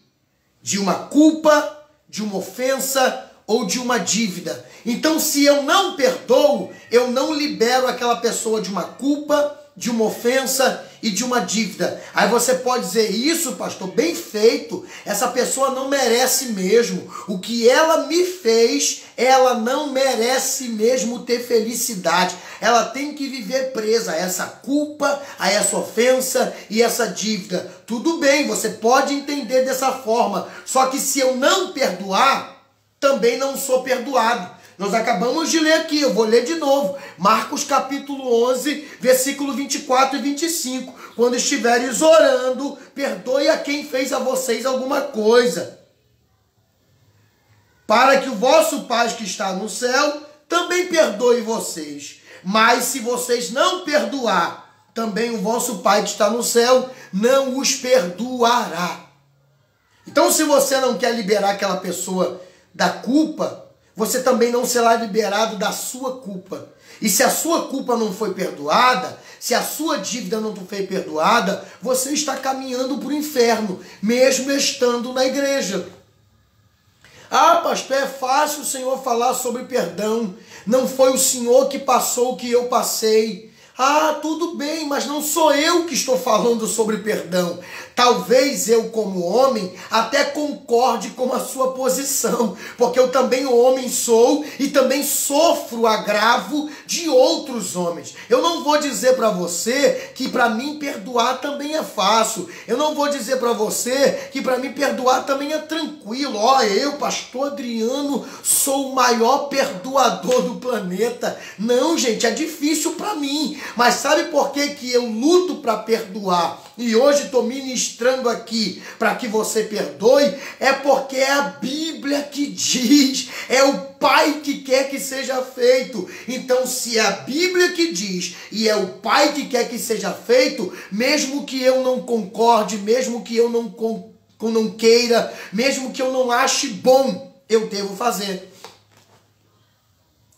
de uma culpa, de uma ofensa ou de uma dívida. Então se eu não perdoo, eu não libero aquela pessoa de uma culpa, de uma ofensa e de uma dívida. Aí você pode dizer, isso, pastor, bem feito, essa pessoa não merece mesmo. O que ela me fez, ela não merece mesmo ter felicidade. Ela tem que viver presa a essa culpa, a essa ofensa e essa dívida. Tudo bem, você pode entender dessa forma. Só que se eu não perdoar, também não sou perdoado. Nós acabamos de ler aqui, eu vou ler de novo. Marcos capítulo 11, versículo 24 e 25. Quando estiveres orando, perdoe a quem fez a vocês alguma coisa, para que o vosso Pai que está no céu também perdoe vocês. Mas se vocês não perdoar, também o vosso Pai que está no céu não os perdoará. Então se você não quer liberar aquela pessoa da culpa, você também não será liberado da sua culpa. E se a sua culpa não foi perdoada, se a sua dívida não foi perdoada, você está caminhando para o inferno, mesmo estando na igreja. Ah, pastor, é fácil o Senhor falar sobre perdão. Não foi o Senhor que passou o que eu passei. Ah, tudo bem, mas não sou eu que estou falando sobre perdão. Talvez eu, como homem, até concorde com a sua posição, porque eu também homem sou e também sofro o agravo de outros homens. Eu não vou dizer para você que para mim perdoar também é fácil. Eu não vou dizer para você que para mim perdoar também é tranquilo. Ó, eu, pastor Adriano, sou o maior perdoador do planeta. Não, gente, é difícil para mim. Mas sabe por que eu luto para perdoar? E hoje estou ministrando aqui para que você perdoe, é porque é a Bíblia que diz, é o Pai que quer que seja feito. Então, se é a Bíblia que diz e é o Pai que quer que seja feito, mesmo que eu não concorde, mesmo que eu não queira, mesmo que eu não ache bom, eu devo fazer.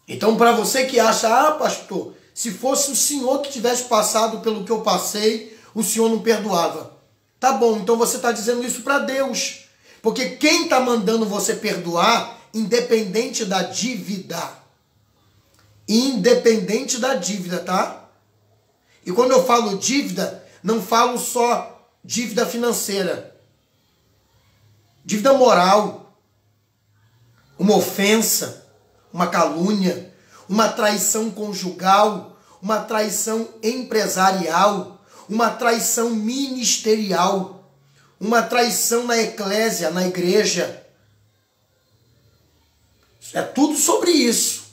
Então, para você que acha, ah, pastor, se fosse o senhor que tivesse passado pelo que eu passei, o senhor não perdoava. Tá bom, então você está dizendo isso para Deus. Porque quem está mandando você perdoar, independente da dívida. Independente da dívida, tá? E quando eu falo dívida, não falo só dívida financeira. Dívida moral. Uma ofensa, uma calúnia, uma traição conjugal, uma traição empresarial, uma traição ministerial, uma traição na eclésia, na igreja. É tudo sobre isso.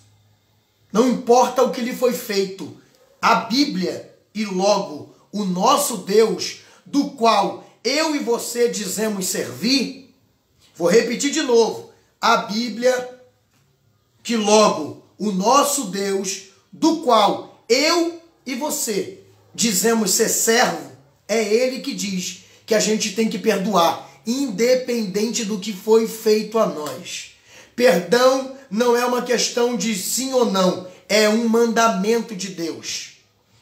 Não importa o que lhe foi feito. A Bíblia e logo o nosso Deus, do qual eu e você dizemos servir, vou repetir de novo. A Bíblia que logo o nosso Deus, do qual eu e você dizemos ser servo, é Ele que diz que a gente tem que perdoar, independente do que foi feito a nós. Perdão não é uma questão de sim ou não, é um mandamento de Deus.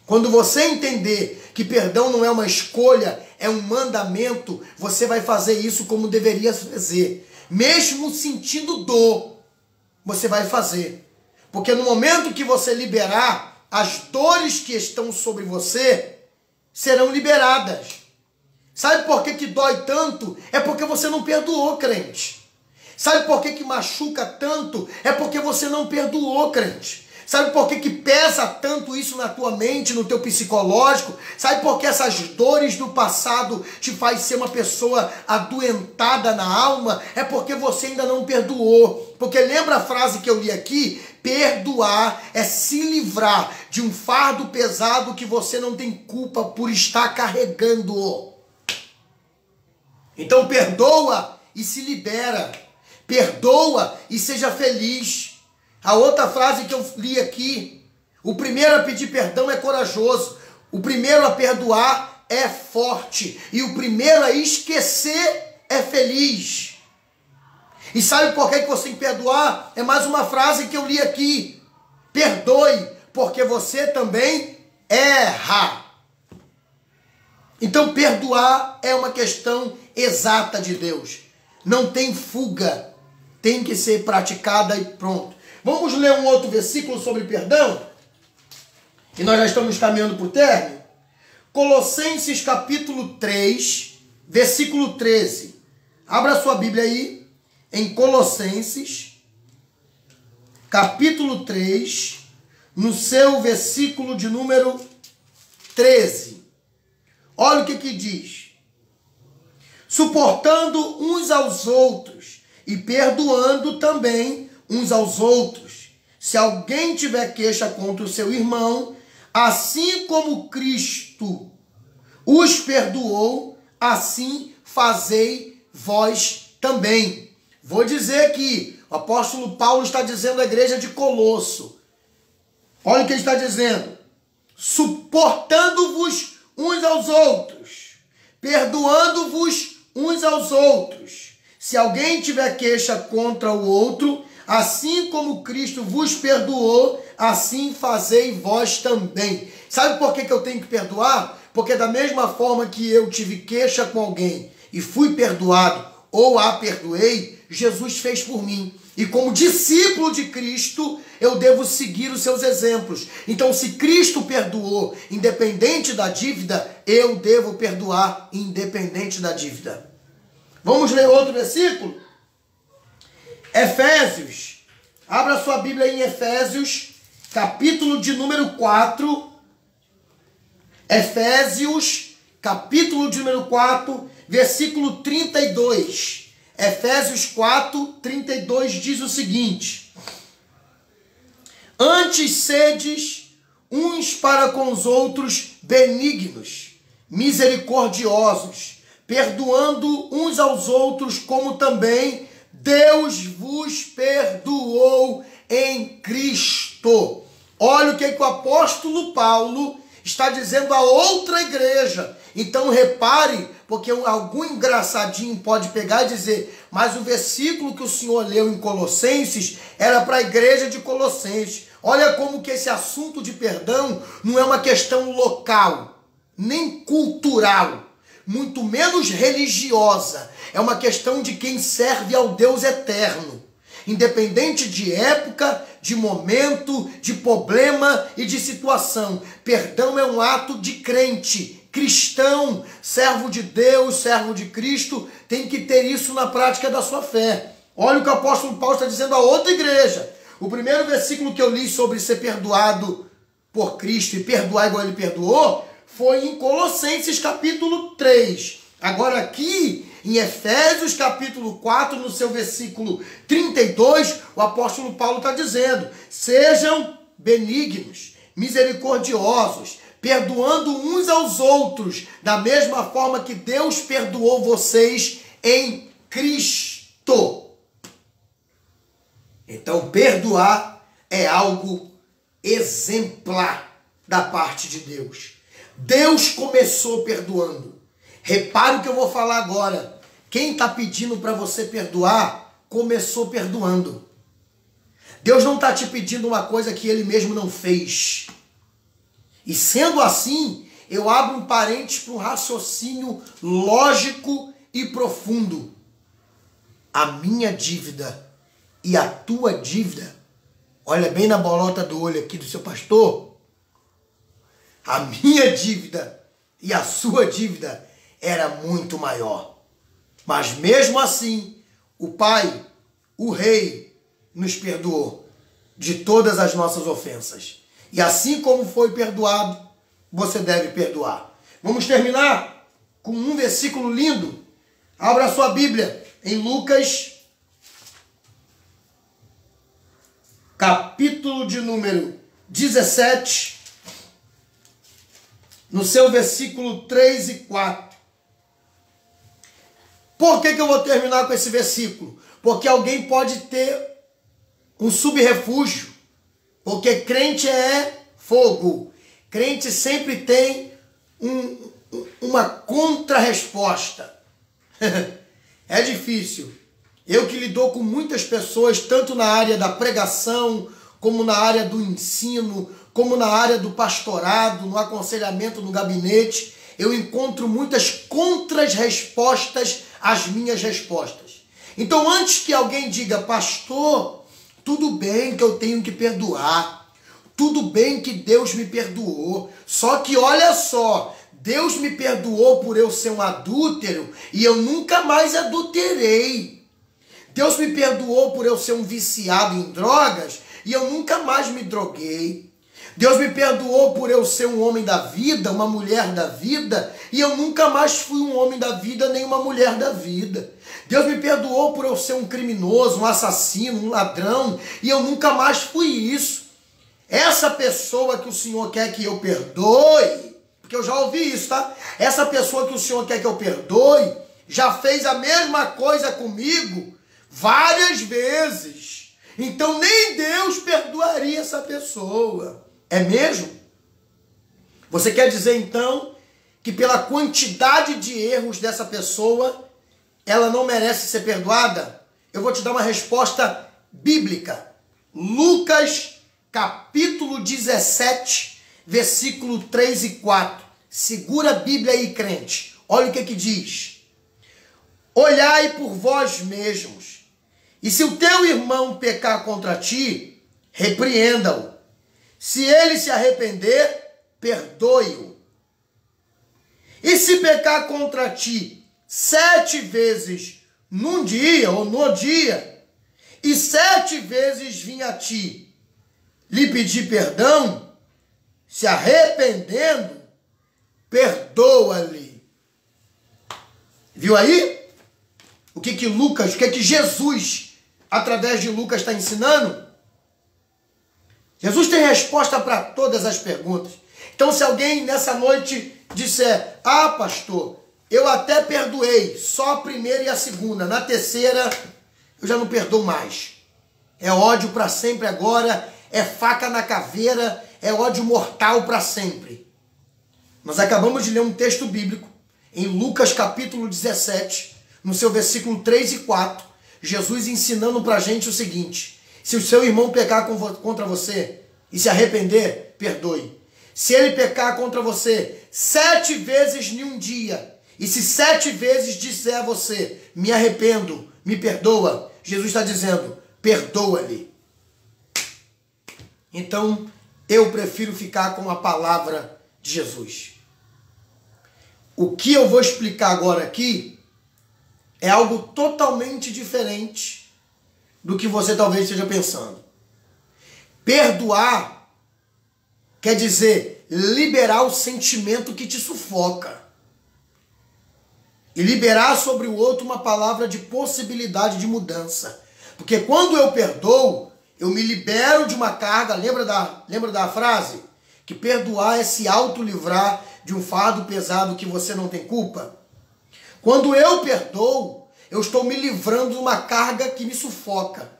Quando você entender que perdão não é uma escolha, é um mandamento, você vai fazer isso como deveria fazer. Mesmo sentindo dor, você vai fazer. Porque no momento que você liberar, as dores que estão sobre você serão liberadas. Sabe por que dói tanto? É porque você não perdoou, crente. Sabe por que machuca tanto? É porque você não perdoou, crente. Sabe por que pesa tanto isso na tua mente, no teu psicológico? Sabe por que essas dores do passado te faz ser uma pessoa adoentada na alma? É porque você ainda não perdoou. Porque lembra a frase que eu li aqui? Perdoar é se livrar de um fardo pesado que você não tem culpa por estar carregando. Então perdoa e se libera. Perdoa e seja feliz. A outra frase que eu li aqui, o primeiro a pedir perdão é corajoso, o primeiro a perdoar é forte e o primeiro a esquecer é feliz. E sabe por que você tem que perdoar? É mais uma frase que eu li aqui. Perdoe, porque você também erra. Então perdoar é uma questão exata de Deus. Não tem fuga, tem que ser praticada e pronto. Vamos ler um outro versículo sobre perdão? E nós já estamos caminhando para o término. Colossenses capítulo 3, versículo 13. Abra sua Bíblia aí, em Colossenses, capítulo 3, no seu versículo de número 13. Olha o que diz. Suportando uns aos outros e perdoando também uns aos outros. Se alguém tiver queixa contra o seu irmão, assim como Cristo os perdoou, assim fazei vós também. Vou dizer que o apóstolo Paulo está dizendo à igreja de Colosso. Olha o que ele está dizendo. Suportando-vos uns aos outros, perdoando-vos uns aos outros. Se alguém tiver queixa contra o outro, assim como Cristo vos perdoou, assim fazei vós também. Sabe por que eu tenho que perdoar? Porque da mesma forma que eu tive queixa com alguém e fui perdoado ou a perdoei, Jesus fez por mim. E como discípulo de Cristo, eu devo seguir os seus exemplos. Então, se Cristo perdoou independente da dívida, eu devo perdoar independente da dívida. Vamos ler outro versículo? Efésios. Abra sua Bíblia em Efésios, capítulo de número 4. Efésios, capítulo de número 4, versículo 32. Efésios 4, 32 diz o seguinte: antes sedes uns para com os outros benignos, misericordiosos, perdoando uns aos outros, como também Deus vos perdoou em Cristo. Olha o que o apóstolo Paulo está dizendo a outra igreja. Então repare, porque algum engraçadinho pode pegar e dizer, mas o versículo que o senhor leu em Colossenses era para a igreja de Colossenses. Olha como que esse assunto de perdão não é uma questão local, nem cultural, muito menos religiosa. É uma questão de quem serve ao Deus eterno. Independente de época, de momento, de problema e de situação. Perdão é um ato de crente, cristão, servo de Deus, servo de Cristo, tem que ter isso na prática da sua fé. Olha o que o apóstolo Paulo está dizendo a outra igreja. O primeiro versículo que eu li sobre ser perdoado por Cristo e perdoar igual ele perdoou, foi em Colossenses capítulo 3. Agora aqui, em Efésios capítulo 4, no seu versículo 32, o apóstolo Paulo está dizendo, sejam benignos, misericordiosos, perdoando uns aos outros, da mesma forma que Deus perdoou vocês em Cristo. Então, perdoar é algo exemplar da parte de Deus. Deus começou perdoando. Repare o que eu vou falar agora. Quem está pedindo para você perdoar, começou perdoando. Deus não está te pedindo uma coisa que Ele mesmo não fez. E sendo assim, eu abro um parênteses para um raciocínio lógico e profundo. A minha dívida e a tua dívida, olha bem na bolota do olho aqui do seu pastor, a minha dívida e a sua dívida era muito maior. Mas mesmo assim, o Pai, o Rei, nos perdoou de todas as nossas ofensas. E assim como foi perdoado, você deve perdoar. Vamos terminar com um versículo lindo. Abra a sua Bíblia em Lucas, capítulo de número 17, no seu versículo 3 e 4. Por que eu vou terminar com esse versículo? Porque alguém pode ter um subrefúgio. Porque crente é fogo. Crente sempre tem uma contra-resposta. É difícil. Eu que lidou com muitas pessoas, tanto na área da pregação, como na área do ensino, como na área do pastorado, no aconselhamento, no gabinete, eu encontro muitas contra-respostas às minhas respostas. Então, antes que alguém diga, pastor, tudo bem que eu tenho que perdoar, tudo bem que Deus me perdoou, só que olha só, Deus me perdoou por eu ser um adúltero e eu nunca mais adulterei. Deus me perdoou por eu ser um viciado em drogas e eu nunca mais me droguei. Deus me perdoou por eu ser um homem da vida, uma mulher da vida, e eu nunca mais fui um homem da vida nem uma mulher da vida. Deus me perdoou por eu ser um criminoso, um assassino, um ladrão, e eu nunca mais fui isso. Essa pessoa que o Senhor quer que eu perdoe, porque eu já ouvi isso, tá? Essa pessoa que o Senhor quer que eu perdoe, já fez a mesma coisa comigo várias vezes. Então nem Deus perdoaria essa pessoa. É mesmo? Você quer dizer então que pela quantidade de erros dessa pessoa, ela não merece ser perdoada? Eu vou te dar uma resposta bíblica. Lucas capítulo 17, versículo 3 e 4. Segura a Bíblia aí, crente. Olha o que diz. Olhai por vós mesmos, E se o teu irmão pecar contra ti, repreenda-o. Se ele se arrepender, perdoe-o. E se pecar contra ti 7 vezes num dia ou no dia, e 7 vezes vir a ti lhe pedir perdão, se arrependendo, perdoa-lhe. Viu aí? O que Jesus, através de Lucas, está ensinando? Jesus tem resposta para todas as perguntas. Então, se alguém nessa noite disser, ah, pastor, eu até perdoei, só a primeira e a segunda, na terceira eu já não perdoo mais. É ódio para sempre agora, é faca na caveira, é ódio mortal para sempre. Nós acabamos de ler um texto bíblico, em Lucas capítulo 17, no seu versículo 3 e 4, Jesus ensinando para a gente o seguinte: se o seu irmão pecar contra você e se arrepender, perdoe. Se ele pecar contra você 7 vezes em um dia, e se 7 vezes disser a você, me arrependo, me perdoa, Jesus está dizendo, perdoa-lhe. Então, eu prefiro ficar com a palavra de Jesus. O que eu vou explicar agora aqui é algo totalmente diferente do que você talvez esteja pensando. Perdoar quer dizer liberar o sentimento que te sufoca. E liberar sobre o outro uma palavra de possibilidade de mudança. Porque quando eu perdoo, eu me libero de uma carga. Lembra da frase? Que perdoar é se autolivrar de um fardo pesado que você não tem culpa. Quando eu perdoo, eu estou me livrando de uma carga que me sufoca.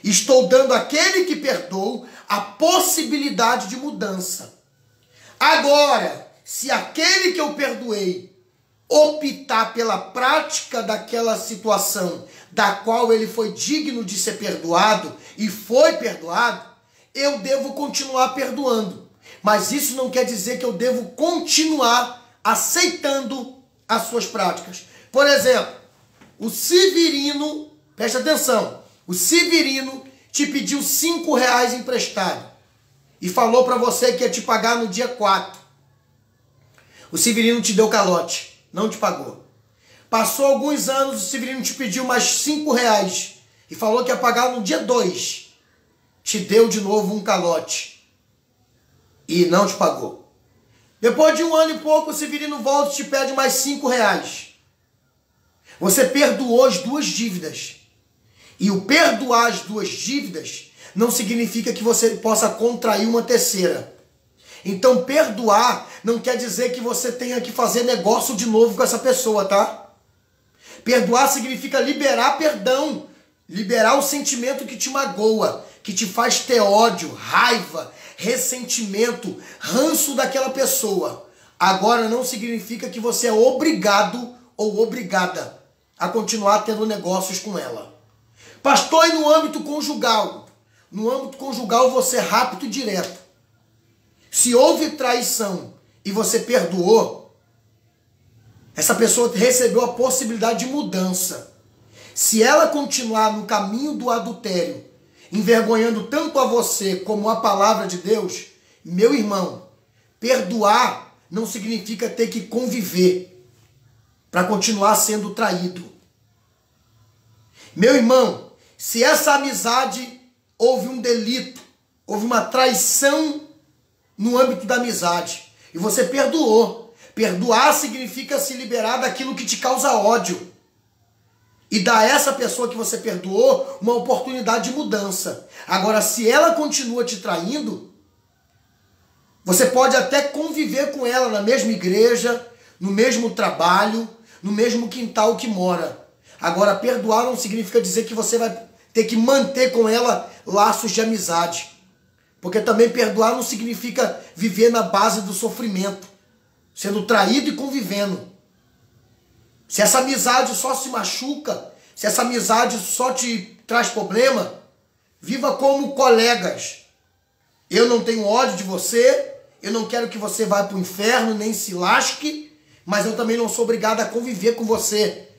Estou dando àquele que perdoou a possibilidade de mudança. Agora, se aquele que eu perdoei optar pela prática daquela situação da qual ele foi digno de ser perdoado e foi perdoado, eu devo continuar perdoando. Mas isso não quer dizer que eu devo continuar aceitando as suas práticas. Por exemplo, o Severino, presta atenção, o Severino te pediu R$5 emprestado e falou para você que ia te pagar no dia 4. O Severino te deu calote. Não te pagou. Passou alguns anos, o Severino te pediu mais R$5 e falou que ia pagar no dia 2. Te deu de novo um calote e não te pagou. Depois de 1 ano e pouco, o Severino volta e te pede mais R$5. Você perdoou as 2 dívidas. E o perdoar as 2 dívidas não significa que você possa contrair uma terceira. Então, perdoar não quer dizer que você tenha que fazer negócio de novo com essa pessoa, tá? Perdoar significa liberar perdão, liberar o sentimento que te magoa, que te faz ter ódio, raiva, ressentimento, ranço daquela pessoa. Agora, não significa que você é obrigado ou obrigada a continuar tendo negócios com ela. Pastor, e no âmbito conjugal? No âmbito conjugal, você é rápido e direto. Se houve traição e você perdoou, essa pessoa recebeu a possibilidade de mudança. Se ela continuar no caminho do adultério, envergonhando tanto a você como a palavra de Deus, meu irmão, perdoar não significa ter que conviver para continuar sendo traído. Meu irmão, se essa amizade houve um delito, houve uma traição no âmbito da amizade, e você perdoou. Perdoar significa se liberar daquilo que te causa ódio. E dar a essa pessoa que você perdoou uma oportunidade de mudança. Agora, se ela continua te traindo, você pode até conviver com ela na mesma igreja, no mesmo trabalho, no mesmo quintal que mora. Agora, perdoar não significa dizer que você vai ter que manter com ela laços de amizade. Porque também perdoar não significa viver na base do sofrimento, sendo traído e convivendo. Se essa amizade só se machuca, se essa amizade só te traz problema, viva como colegas. Eu não tenho ódio de você, eu não quero que você vá para o inferno, nem se lasque, mas eu também não sou obrigado a conviver com você.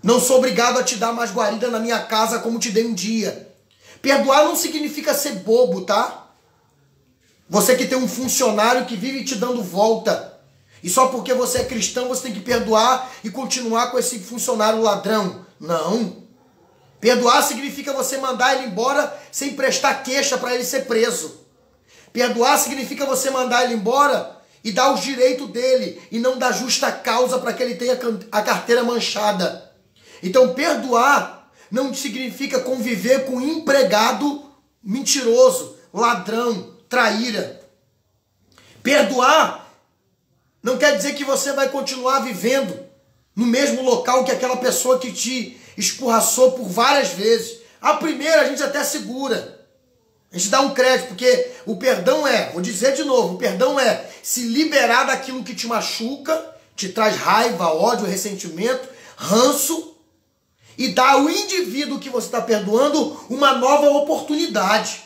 Não sou obrigado a te dar mais guarida na minha casa como te dei um dia. Perdoar não significa ser bobo, tá? Você que tem um funcionário que vive te dando volta. E só porque você é cristão você tem que perdoar e continuar com esse funcionário ladrão. Não. Perdoar significa você mandar ele embora sem prestar queixa para ele ser preso. Perdoar significa você mandar ele embora e dar os direitos dele e não dar justa causa para que ele tenha a carteira manchada. Então perdoar não significa conviver com um empregado mentiroso, ladrão, traíra. Perdoar não quer dizer que você vai continuar vivendo no mesmo local que aquela pessoa que te escorraçou por várias vezes. A primeira a gente até segura. A gente dá um crédito, porque o perdão vou dizer de novo, o perdão é se liberar daquilo que te machuca, te traz raiva, ódio, ressentimento, ranço, e dar ao indivíduo que você está perdoando uma nova oportunidade.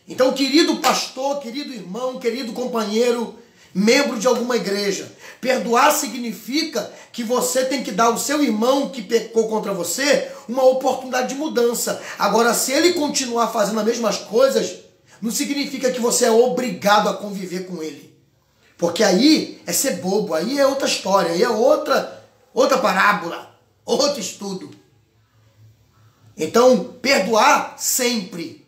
Então, querido pastor, querido irmão, querido companheiro, membro de alguma igreja, perdoar significa que você tem que dar ao seu irmão que pecou contra você uma oportunidade de mudança. Agora, se ele continuar fazendo as mesmas coisas, não significa que você é obrigado a conviver com ele. Porque aí é ser bobo, aí é outra história, aí é outra parábola, outro estudo. Então, perdoar sempre.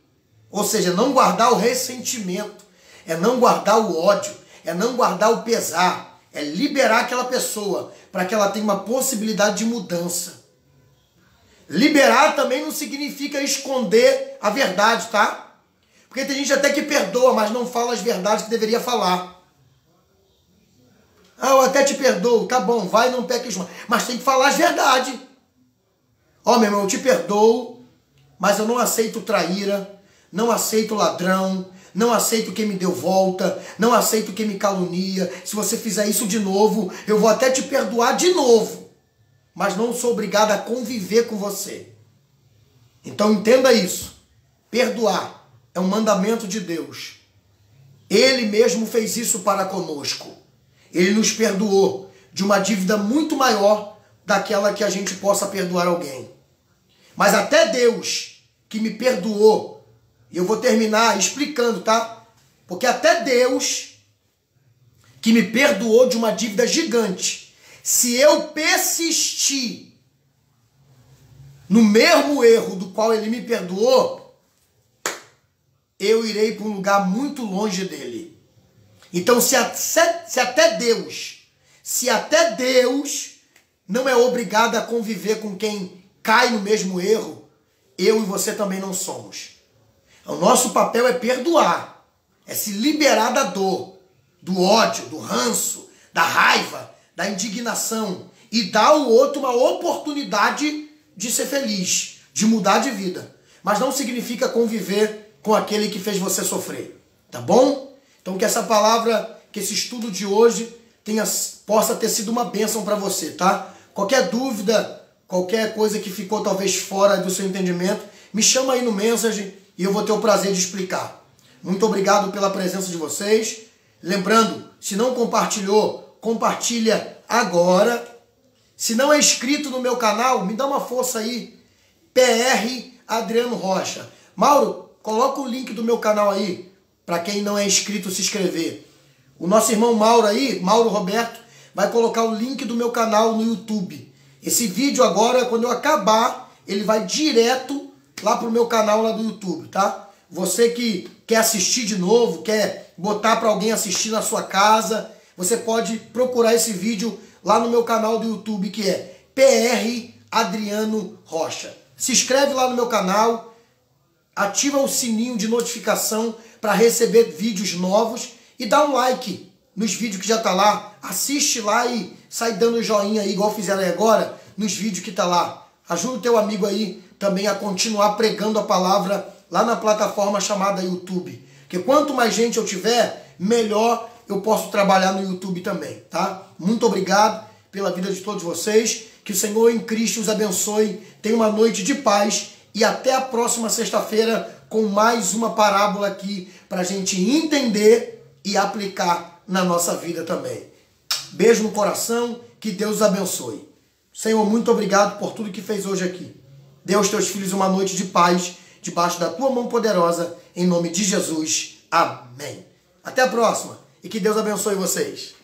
Ou seja, não guardar o ressentimento, é não guardar o ódio, é não guardar o pesar, é liberar aquela pessoa para que ela tenha uma possibilidade de mudança. Liberar também não significa esconder a verdade, tá? Porque tem gente até que perdoa, mas não fala as verdades que deveria falar. Ah, eu até te perdoo, tá bom, vai, não peques mais. Mas tem que falar as verdades. Ó, meu irmão, eu te perdoo, mas eu não aceito traíra, não aceito ladrão, não aceito quem me deu volta, não aceito quem me calunia. Se você fizer isso de novo, eu vou até te perdoar de novo, mas não sou obrigado a conviver com você. Então entenda isso. Perdoar é um mandamento de Deus. Ele mesmo fez isso para conosco. Ele nos perdoou de uma dívida muito maior daquela que a gente possa perdoar alguém. Mas até Deus, que me perdoou, e eu vou terminar explicando, tá? Porque até Deus, que me perdoou de uma dívida gigante, se eu persistir no mesmo erro do qual ele me perdoou, eu irei para um lugar muito longe dele. Então, se até Deus não é obrigado a conviver com quem cai no mesmo erro, eu e você também não somos. O nosso papel é perdoar, é se liberar da dor, do ódio, do ranço, da raiva, da indignação e dar ao outro uma oportunidade de ser feliz, de mudar de vida. Mas não significa conviver com aquele que fez você sofrer, tá bom? Então que essa palavra, que esse estudo de hoje possa ter sido uma bênção para você, tá? Qualquer dúvida, qualquer coisa que ficou talvez fora do seu entendimento, me chama aí no message e eu vou ter o prazer de explicar. Muito obrigado pela presença de vocês. Lembrando, se não compartilhou, compartilha agora. Se não é inscrito no meu canal, me dá uma força aí. PR Adriano Rocha. Mauro, coloca o link do meu canal aí, para quem não é inscrito se inscrever. O nosso irmão Mauro aí, Mauro Roberto, vai colocar o link do meu canal no YouTube. Esse vídeo agora, quando eu acabar, ele vai direto lá pro meu canal lá do YouTube, tá? Você que quer assistir de novo, quer botar para alguém assistir na sua casa, você pode procurar esse vídeo lá no meu canal do YouTube, que é PR Adriano Rocha. Se inscreve lá no meu canal, ativa o sininho de notificação para receber vídeos novos e dá um like nos vídeos que já tá lá. Assiste lá e sai dando joinha aí, igual fizeram aí agora, nos vídeos que tá lá. Ajuda o teu amigo aí também a continuar pregando a palavra lá na plataforma chamada YouTube. Porque quanto mais gente eu tiver, melhor eu posso trabalhar no YouTube também, tá? Muito obrigado pela vida de todos vocês. Que o Senhor em Cristo os abençoe. Tenha uma noite de paz e até a próxima sexta-feira com mais uma parábola aqui para a gente entender e aplicar na nossa vida também. Beijo no coração, que Deus os abençoe. Senhor, muito obrigado por tudo que fez hoje aqui. Dê aos teus filhos uma noite de paz, debaixo da tua mão poderosa, em nome de Jesus. Amém. Até a próxima e que Deus abençoe vocês.